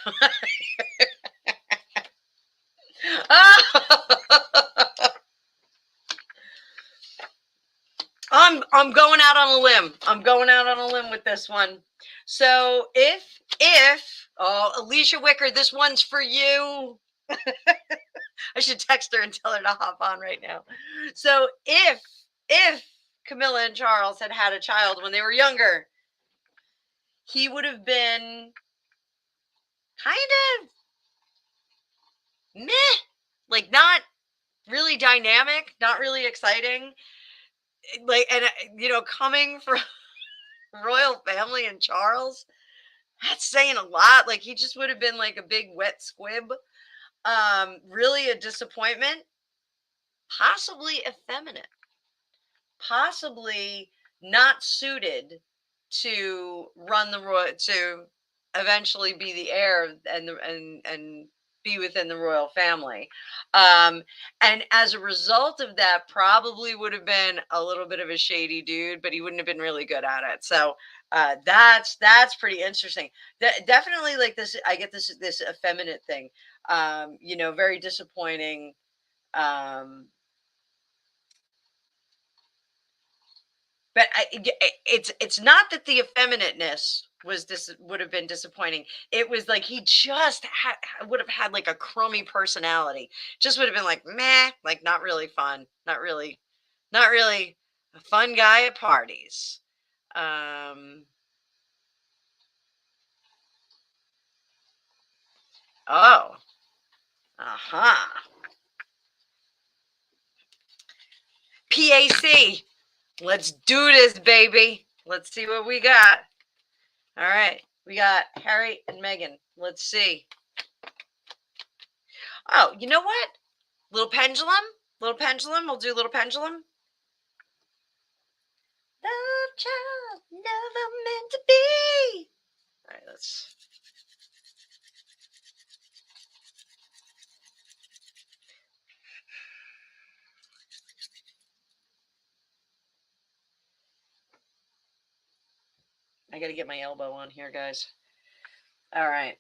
I'm going out on a limb. I'm going out on a limb with this one. So if Alicia Wicker, this one's for you. I should text her and tell her to hop on right now. So if Camilla and Charles had had a child when they were younger, he would have been kind of meh, like not really dynamic, not really exciting. Like, and coming from royal family and Charles, that's saying a lot. Like, he just would have been like a big wet squib. Really a disappointment, possibly effeminate, possibly not suited to run the royal, to eventually be the heir and be within the royal family. And as a result of that, probably would have been a little bit of a shady dude, but he wouldn't have been really good at it. So that's pretty interesting. Definitely, like this, I get this effeminate thing. Very disappointing. But it's not that the effeminateness would have been disappointing. It was like he just would have had like a crummy personality. Just would have been like meh, like not really fun, not really a fun guy at parties. Oh, uh-huh. PAC. Let's do this, baby. Let's see what we got. All right. We got Harry and Meghan. Let's see. Oh, you know what? Little pendulum. Little pendulum. We'll do a little pendulum. Love child, never meant to be. All right, let's. I got to get my elbow on here, guys. All right.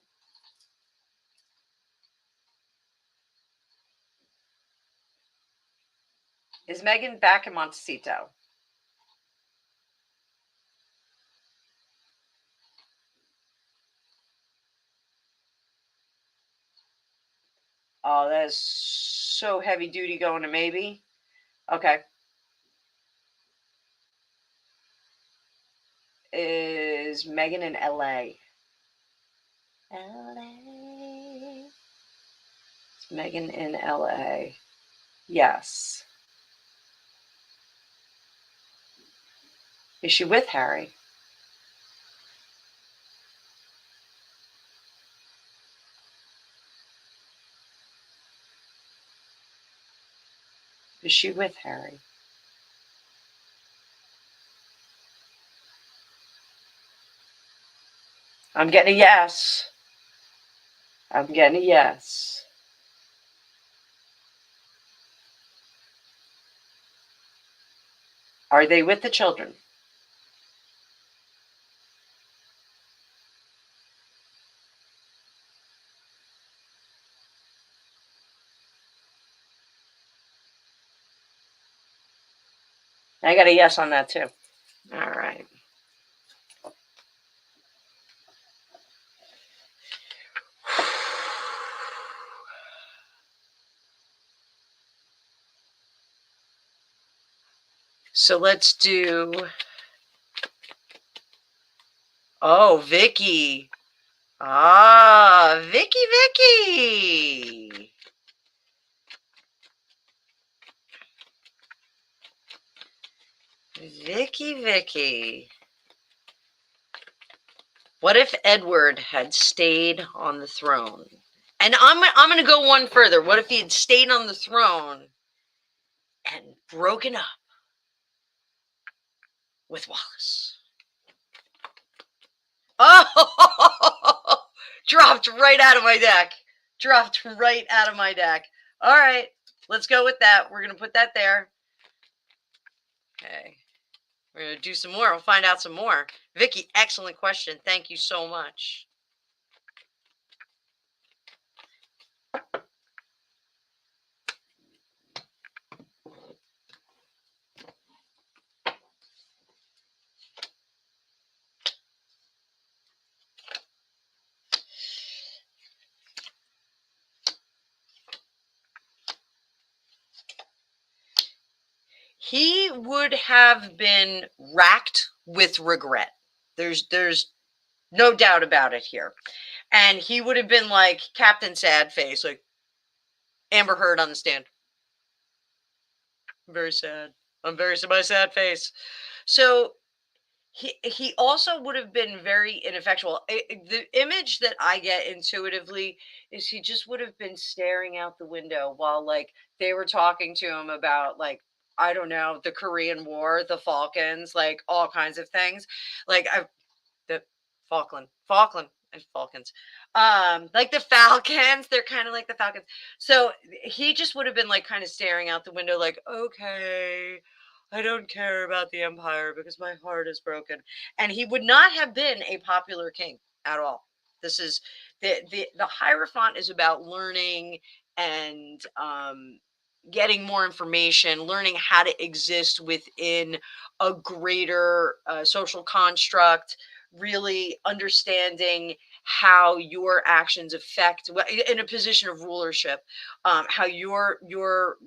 Is Meghan back in Montecito? Oh, that is so heavy duty going to maybe. Okay. Is Meghan in LA? LA. Is Meghan in LA? Yes. Is she with Harry? Is she with Harry? I'm getting a yes. I'm getting a yes. Are they with the children? I got a yes on that too. All right. So let's do. Oh, Vicky. Ah, Vicky. Vicky. What if Edward had stayed on the throne? And I'm going to go one further. What if he had stayed on the throne and broken up with Wallace. Oh, dropped right out of my deck. Dropped right out of my deck. All right, let's go with that. We're going to put that there. Okay. We're going to do some more. We'll find out some more. Vicky, excellent question. Thank you so much. He would have been racked with regret. There's no doubt about it here. And he would have been like Captain Sad Face, like Amber Heard on the stand. I'm very sad. I'm very sad. My sad face. So he also would have been very ineffectual. The image that I get intuitively is he just would have been staring out the window while like they were talking to him about like I don't know the Korean War, the Falklands, like all kinds of things. Like I the Falkland and Falcons. Like the Falcons, they're kind of like the Falcons. So he just would have been like kind of staring out the window, like, okay, I don't care about the empire because my heart is broken. And he would not have been a popular king at all. This is the Hierophant is about learning and getting more information, learning how to exist within a greater social construct, really understanding how your actions affect in a position of rulership, how your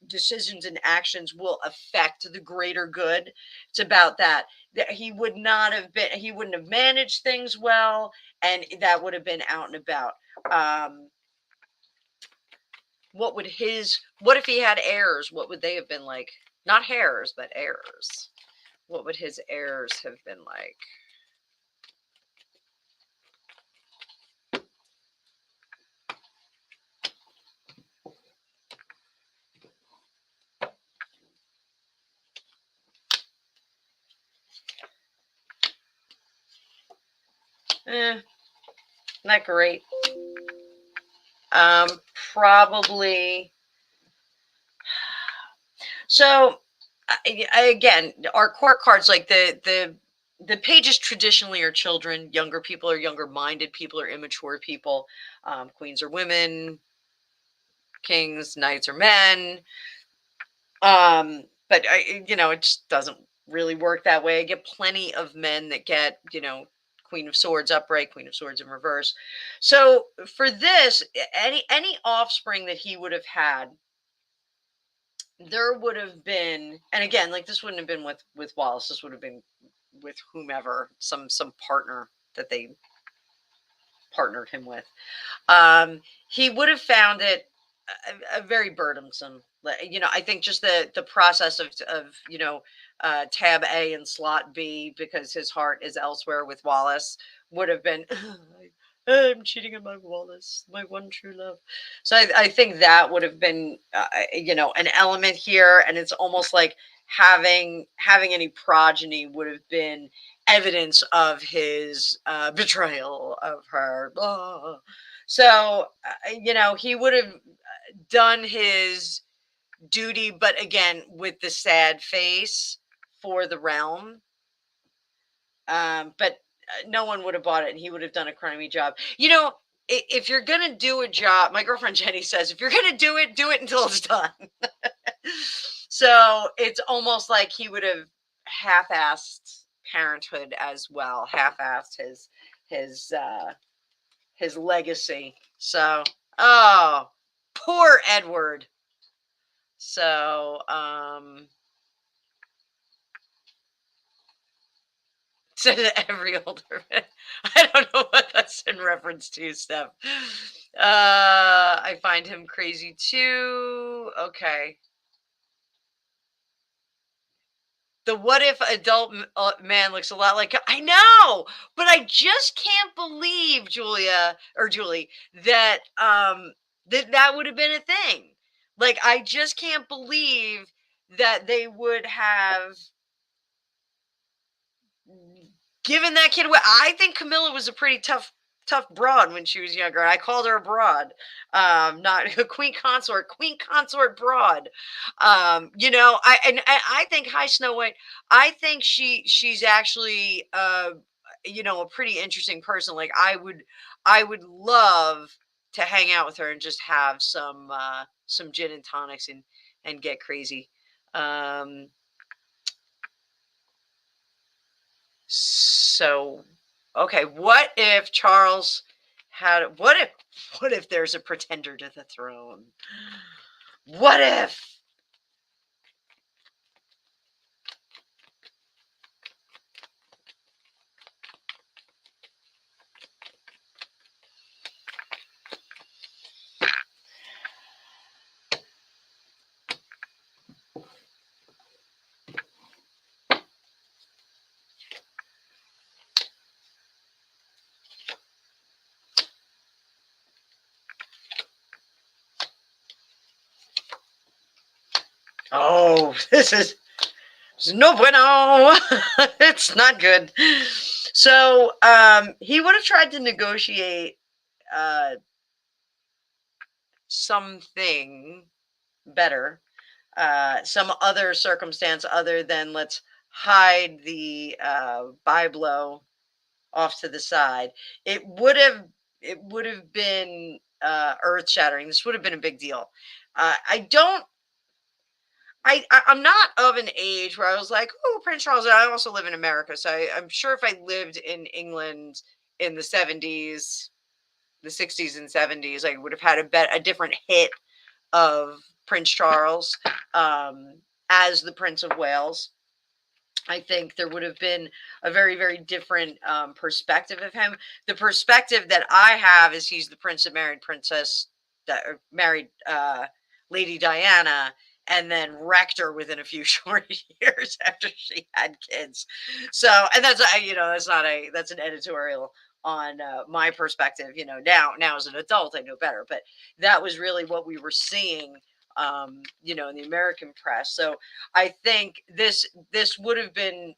decisions and actions will affect the greater good. It's about that. That he would not have been. He wouldn't have managed things well, and that would have been out and about. What would his? What if he had heirs? What would they have been like? Not heirs, but heirs. What would his heirs have been like? Not great. Probably. So again, our court cards, like the pages traditionally are children, younger people are younger minded people or immature people. Queens are women, kings, knights are men. But it just doesn't really work that way. I get plenty of men that get, Queen of Swords upright, Queen of Swords in reverse. So for this, any offspring that he would have had, there would have been, and again, like this wouldn't have been with Wallace. This would have been with whomever, some partner that they partnered him with. He would have found it a very burdensome. I think just the process of tab A and slot B because his heart is elsewhere with Wallace would have been. I'm cheating on my Wallace, my one true love. So I think that would have been, an element here, and it's almost like having any progeny would have been evidence of his betrayal of her. Oh. So, he would have done his duty, but again, with the sad face for the realm. But no one would have bought it, and he would have done a crummy job. If you're going to do a job, my girlfriend Jenny says, if you're going to do it until it's done. So it's almost like he would have half-assed parenthood as well, half-assed his legacy. So, oh, poor Edward. So, to every older man. I don't know what that's in reference to, Steph. I find him crazy too. Okay. The what if adult man looks a lot like I know, but I just can't believe Julie that that would have been a thing. Like, I just can't believe that they would have given that kid away. I think Camilla was a pretty tough broad when she was younger. I called her a broad, not a queen consort broad. I think Hi Snow White. I think she's actually a pretty interesting person. Like, I would love to hang out with her and just have some gin and tonics and get crazy. Um, So, okay, what if Charles had what if there's a pretender to the throne? What if? Oh, this is no bueno. It's not good. So, he would have tried to negotiate uh something better, some other circumstance other than let's hide the biblo off to the side. It would have it would have been earth shattering. This would have been a big deal. I don't. I'm not of an age where I was like, oh, Prince Charles. I also live in America, so I'm sure if I lived in England in the '70s, the '60s and '70s, I would have had a different hit of Prince Charles as the Prince of Wales. I think there would have been a very, very different perspective of him. The perspective that I have is he's the prince that married married Lady Diana, and then wrecked her within a few short years after she had kids. So, and that's an editorial on my perspective. Now as an adult, I know better, but that was really what we were seeing. In the American press. So I think this would have been,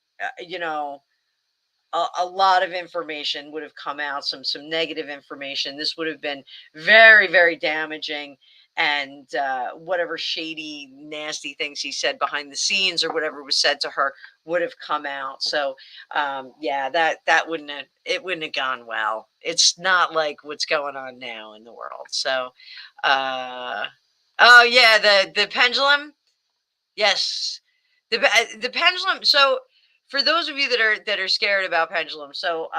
a lot of information would have come out, some negative information. This would have been very, very damaging, and whatever shady, nasty things he said behind the scenes or whatever was said to her would have come out. So, yeah, that wouldn't have gone well. It's not like what's going on now in the world. So, uh, oh yeah, the pendulum. Yes. The pendulum. So for those of you that are scared about pendulum, so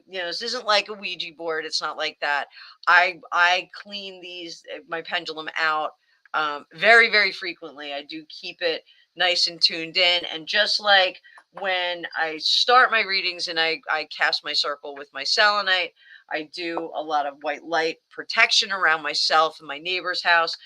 this isn't like a Ouija board. It's not like that. I clean my pendulum out very, very frequently. I do keep it nice and tuned in, and just like when I start my readings and I cast my circle with my selenite, I do a lot of white light protection around myself and my neighbor's house.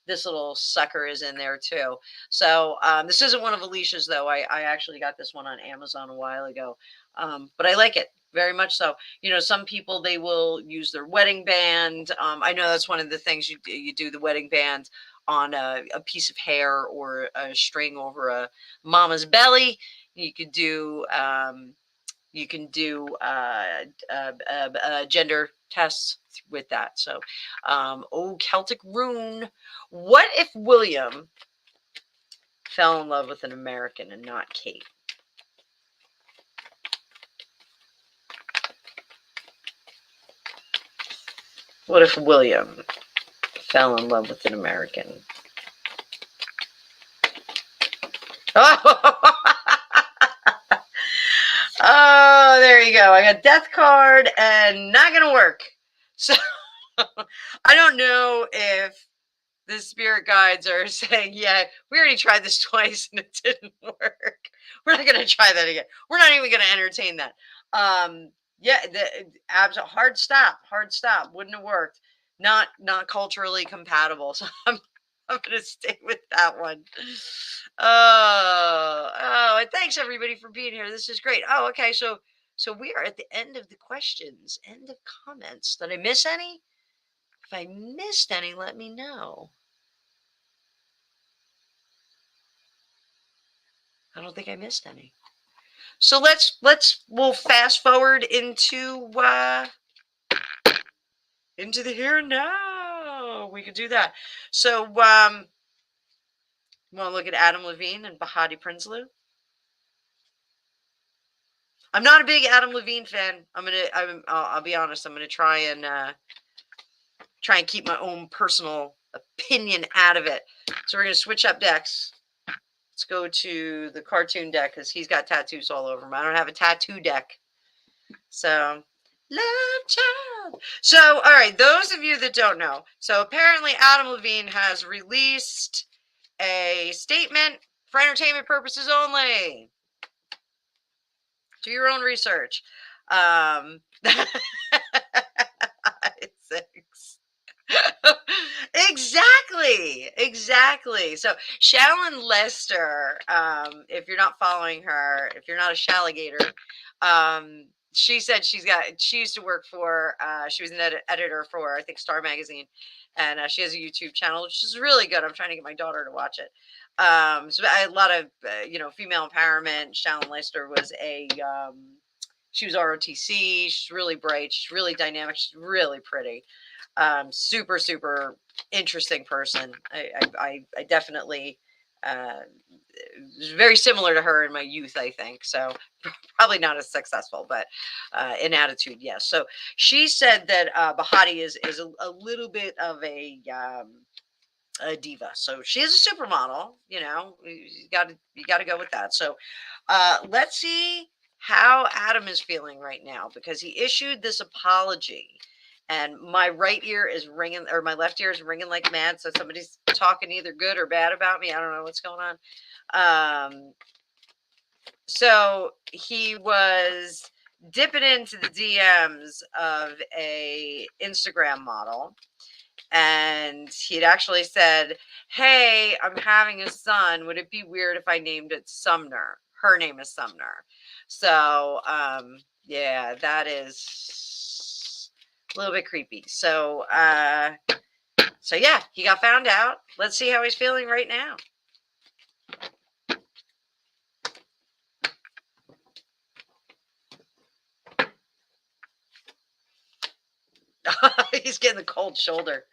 This little sucker is in there too. So this isn't one of Alicia's though. I actually got this one on Amazon a while ago, but I like it very much. So some people they will use their wedding band. I know that's one of the things you do the wedding band on a piece of hair or a string over a mama's belly. You could do gender tests with that. So, Celtic rune. What if William fell in love with an American and not Kate? What if William fell in love with an American? Oh, oh, there you go. I got death card and not gonna work. So I don't know if the spirit guides are saying, yeah, we already tried this twice and it didn't work. We're not going to try that again. We're not even going to entertain that. Yeah, hard stop. Wouldn't have worked. Not culturally compatible. So I'm going to stay with that one. And thanks everybody for being here. This is great. Oh, okay. So we are at the end of the questions, end of comments. Did I miss any? If I missed any, let me know. I don't think I missed any. So we'll fast forward into the here and now. We could do that. So want to look at Adam Levine and Bahati Prinsloo? I'm not a big Adam Levine fan. I'll be honest. I'm gonna try and keep my own personal opinion out of it. So we're gonna switch up decks. Let's go to the cartoon deck because he's got tattoos all over him. I don't have a tattoo deck. So, love child. So, all right, those of you that don't know, so apparently Adam Levine has released a statement for entertainment purposes only. Do your own research. Six. Exactly. So Shallon Lester, if you're not following her, if you're not a Shalligator, she said she used to work for, she was an editor for, I think, Star Magazine, and she has a YouTube channel, which is really good. I'm trying to get my daughter to watch it. So a lot of, female empowerment. Shallon Lester was she was ROTC. She's really bright. She's really dynamic. She's really pretty. Super, super interesting person. I definitely was very similar to her in my youth, I think. So probably not as successful, but in attitude, yes. So she said that Bahati is a little bit of a diva. So she is a supermodel. You got to go with that. So let's see how Adam is feeling right now, because he issued this apology. And my right ear is ringing, or my left ear is ringing like mad. So somebody's talking either good or bad about me. I don't know what's going on. So he was dipping into the DMs of a Instagram model. And he'd actually said, "Hey, I'm having a son. Would it be weird if I named it Sumner?" Her name is Sumner. So, yeah, that is a little bit creepy. So yeah, he got found out. Let's see how he's feeling right now. He's getting the cold shoulder.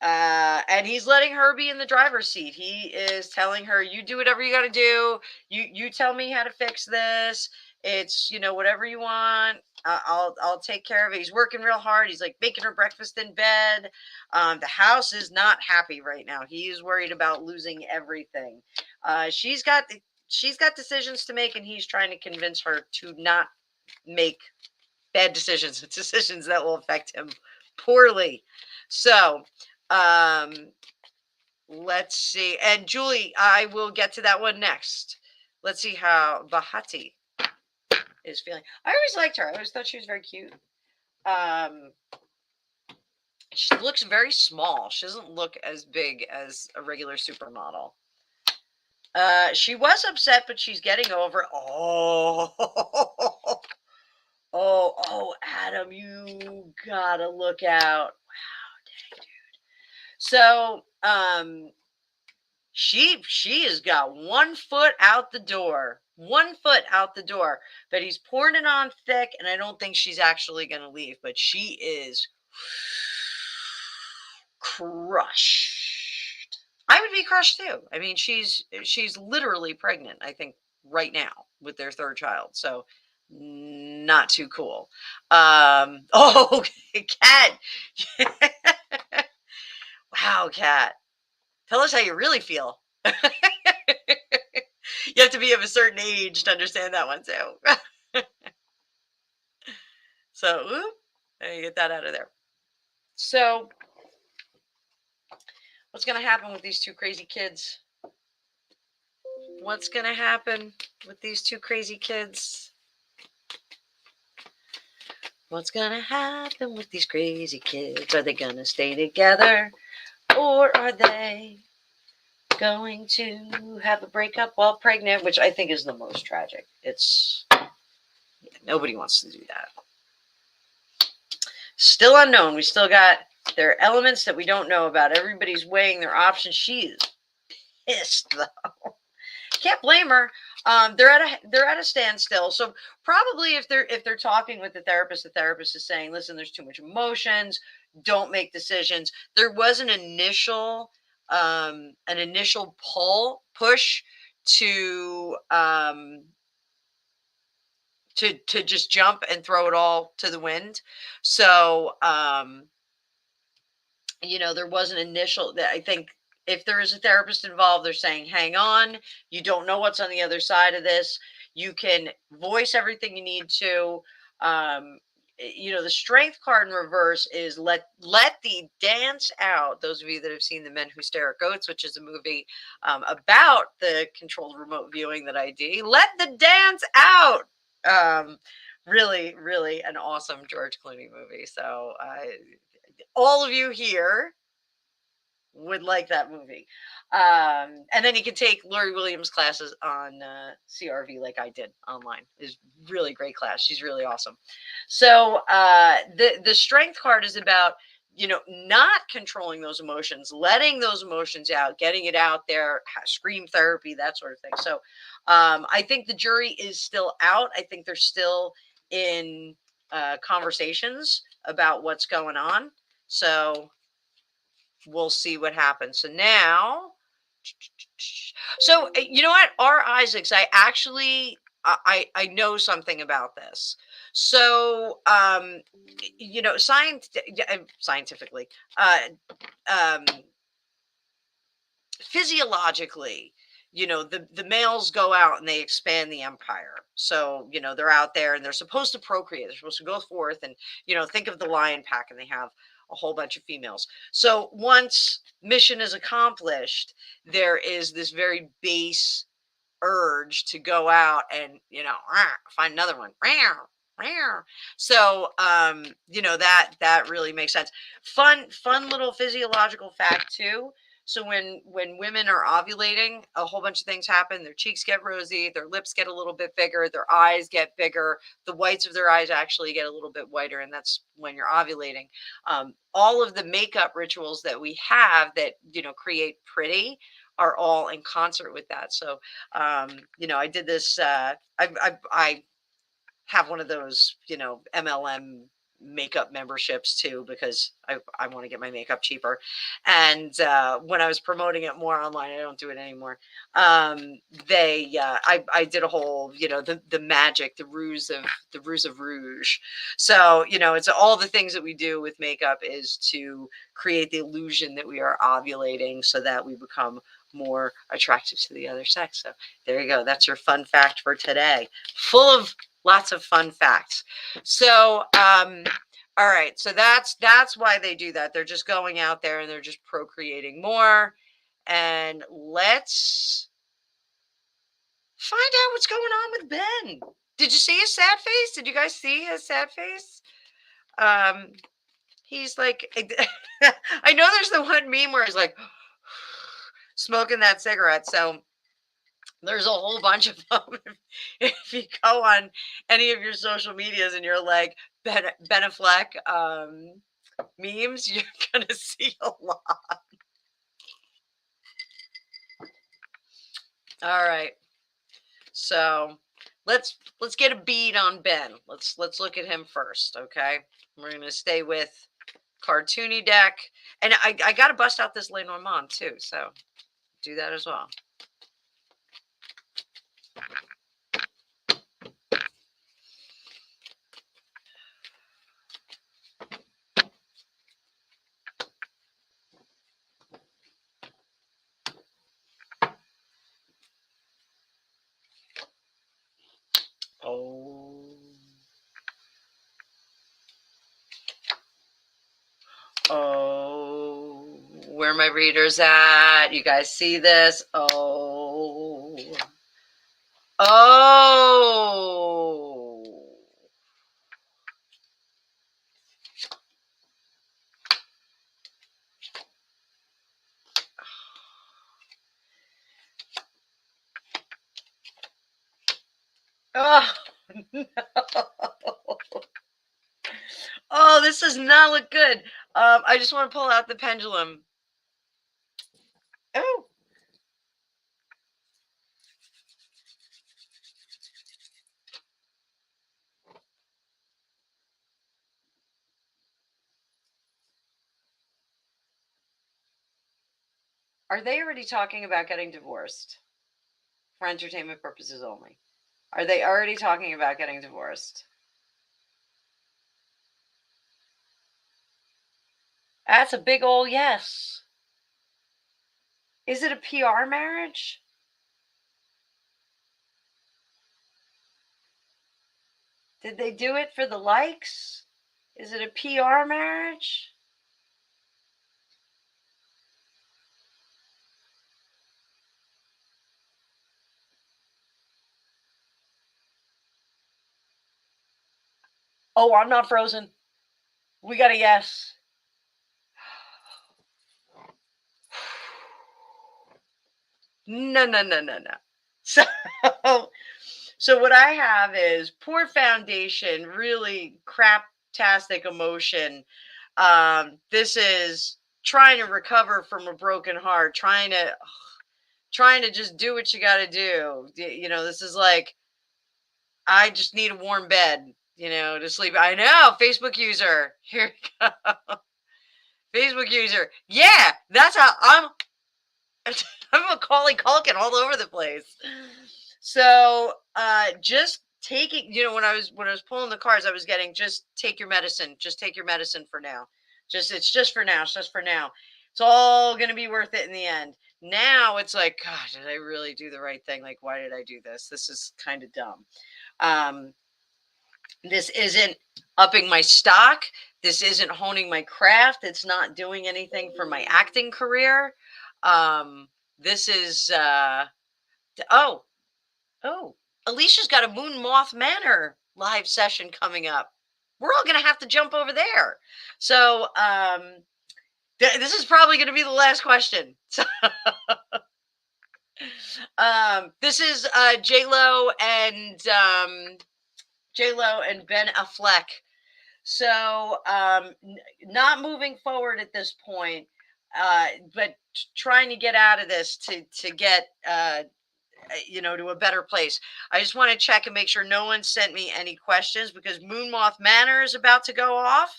And he's letting her be in the driver's seat. He is telling her, "You do whatever you got to do. You tell me how to fix this. It's, whatever you want. I'll take care of it." He's working real hard. He's like making her breakfast in bed. The house is not happy right now. He is worried about losing everything. She's got decisions to make, and he's trying to convince her to not make bad decisions that will affect him poorly. So, let's see. And Julie, I will get to that one next. Let's see how Bahati is feeling. I always liked her. I always thought she was very cute. She looks very small. She doesn't look as big as a regular supermodel. She was upset, but she's getting over it. Oh, Adam, you gotta look out. Wow, dang, dude. So, she has got 1 foot out the door. 1 foot out the door. But he's pouring it on thick, and I don't think she's actually gonna leave. But she is crushed. I would be crushed too. I mean, she's literally pregnant, I think, right now with their 3rd child. So not too cool. Oh, Kat. Wow, Kat. Tell us how you really feel. You have to be of a certain age to understand that one too. So, you get that out of there. So, what's going to happen with these 2 crazy kids? What's going to happen with these 2 crazy kids? What's going to happen with these crazy kids? Are they going to stay together? Or are they going to have a breakup while pregnant? Which I think is the most tragic. Nobody wants to do that. Still unknown. We still got, there are elements that we don't know about. Everybody's weighing their options. She is pissed, though. Can't blame her. They're at a standstill. So probably if they're talking with the therapist is saying, listen, there's too much emotions, don't make decisions. There was an initial push to to just jump and throw it all to the wind. So there was an initial that I think if there is a therapist involved, they're saying, hang on, you don't know what's on the other side of this. You can voice everything you need to. The strength card in reverse is let the dance out. Those of you that have seen The Men Who Stare at Goats, which is a movie about the controlled remote viewing that I do, let the dance out. Really, really an awesome George Clooney movie. So all of you here would like that movie. And then you can take Lori Williams classes on CRV like I did online. Is really great class. She's really awesome. So the strength card is about not controlling those emotions, letting those emotions out, getting it out there, scream therapy, that sort of thing. So I think the jury is still out. I think they're still in conversations about what's going on. So we'll see what happens. So now, you know what, R. Isaacs, I actually I know something about this. So scientifically, um, physiologically, the males go out and they expand the empire. So they're out there and they're supposed to procreate, they're supposed to go forth and think of the lion pack, and they have a whole bunch of females. So once mission is accomplished, there is this very base urge to go out and find another one. So that really makes sense. Fun little physiological fact too. So when women are ovulating, a whole bunch of things happen. Their cheeks get rosy, their lips get a little bit bigger, their eyes get bigger, the whites of their eyes actually get a little bit whiter, and that's when you're ovulating. All of the makeup rituals that we have that create pretty are all in concert with that. So I did this. I have one of those, MLM makeup memberships too, because I want to get my makeup cheaper. And when I was promoting it more online, I don't do it anymore. I did a whole, the magic, the ruse of rouge. So, it's all the things that we do with makeup is to create the illusion that we are ovulating so that we become more attractive to the other sex. So there you go. That's your fun fact for today. Full of lots of fun facts. So, all right. So that's why they do that. They're just going out there and they're just procreating more. And let's find out what's going on with Ben. Did you see his sad face? Did you guys see his sad face? He's like, I know there's the one meme where he's like smoking that cigarette. So there's a whole bunch of them. If you go on any of your social medias and you're like Ben Affleck memes, you're gonna see a lot. All right, so let's get a bead on Ben. Let's look at him first, okay? We're gonna stay with cartoony deck, and I got to bust out this Lenormand too, so do that as well. Oh. Oh, where are my readers at? You guys see this? Oh. Oh. Oh, no. Oh, this does not look good. I just want to pull out the pendulum. Oh. Are they already talking about getting divorced for entertainment purposes only? Are they already talking about getting divorced? That's a big ol' yes. Is it a PR marriage? Did they do it for the likes? Is it a PR marriage? Oh, I'm not frozen. We got a yes. No, no, no, no, no. So, so what I have is poor foundation, really craptastic emotion. This is trying to recover from a broken heart, trying to just do what you got to do. This is like I just need a warm bed, to sleep. I know, Facebook user. Here we go. Facebook user. Yeah, that's how I'm Macaulay Culkin all over the place. So, just taking, when I was pulling the cards, I was getting just take your medicine. Just take your medicine for now. It's just for now. It's just for now. It's all gonna be worth it in the end. Now it's like, God, did I really do the right thing? Like, why did I do this? This is kind of dumb. Um, this isn't upping my stock. This isn't honing my craft. It's not doing anything for my acting career. This is oh, oh, Alicia's got a Moon Moth Manor live session coming up. We're all gonna have to jump over there. So this is probably gonna be the last question. So, this is J Lo and Ben Affleck. So not moving forward at this point, but trying to get out of this to get to a better place. I just want to check and make sure no one sent me any questions because Moon Moth Manor is about to go off.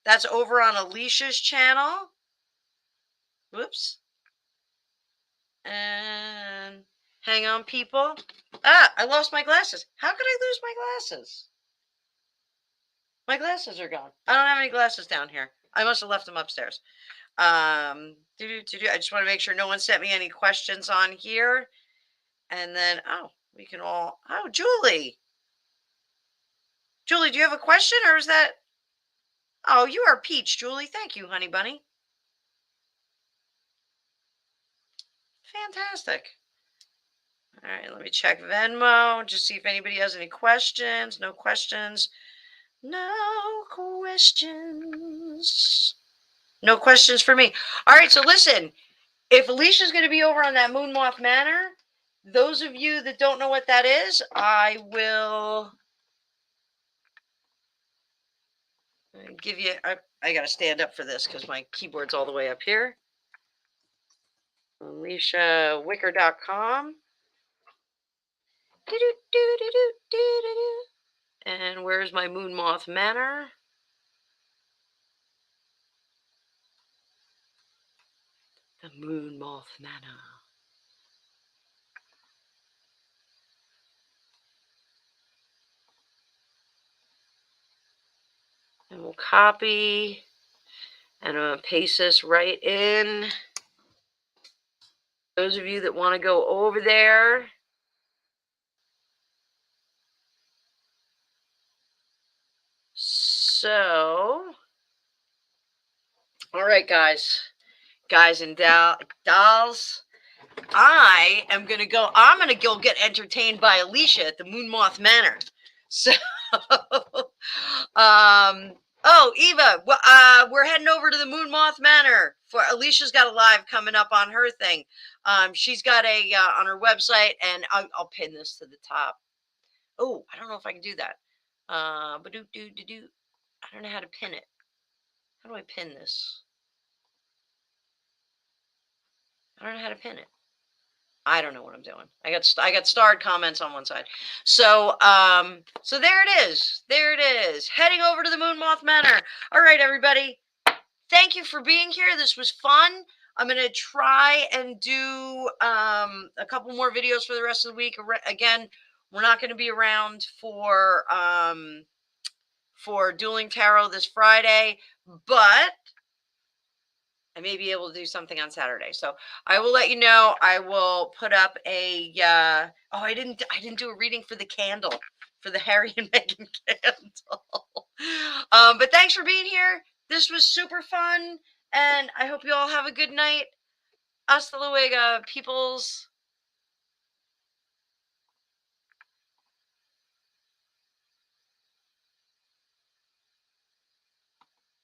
That's over on Alicia's channel. Whoops. And hang on, people. I lost my glasses. How could I lose my glasses? My glasses are gone. I don't have any glasses down here. I must have left them upstairs. I just want to make sure no one sent me any questions on here. And then, we can all, Julie. Julie, do you have a question or is that, you are Peach, Julie. Thank you, honey bunny. Fantastic. All right, let me check Venmo, just see if anybody has any questions. No questions. No questions. No questions for me. All right, so listen, if Alicia's going to be over on that Moon Moth Manor, those of you that don't know what that is, I will give you, I got to stand up for this because my keyboard's all the way up here. AliciaWicker.com. And where's my Moon Moth Manor? The Moon Moth Manor. And we'll copy and I'm going to paste this right in. Those of you that want to go over there. So, all right, guys and dolls, I'm going to go get entertained by Alicia at the Moon Moth Manor. So, Eva, we're heading over to the Moon Moth Manor for Alicia's got a live coming up on her thing. She's got a on her website, and I'll pin this to the top. Oh, I don't know if I can do that. I don't know how to pin it. How do I pin this? I don't know how to pin it. I don't know what I'm doing. I got starred comments on one side. So so there it is. There it is. Heading over to the Moon Moth Manor. All right, everybody. Thank you for being here. This was fun. I'm going to try and do a couple more videos for the rest of the week. Again, we're not going to be around for Dueling Tarot this Friday, but I may be able to do something on Saturday. So I will let you know. I will put up a oh, I didn't do a reading for the candle, for the Harry and Meghan candle. But thanks for being here. This was super fun, and I hope you all have a good night. Hasta luego, peoples.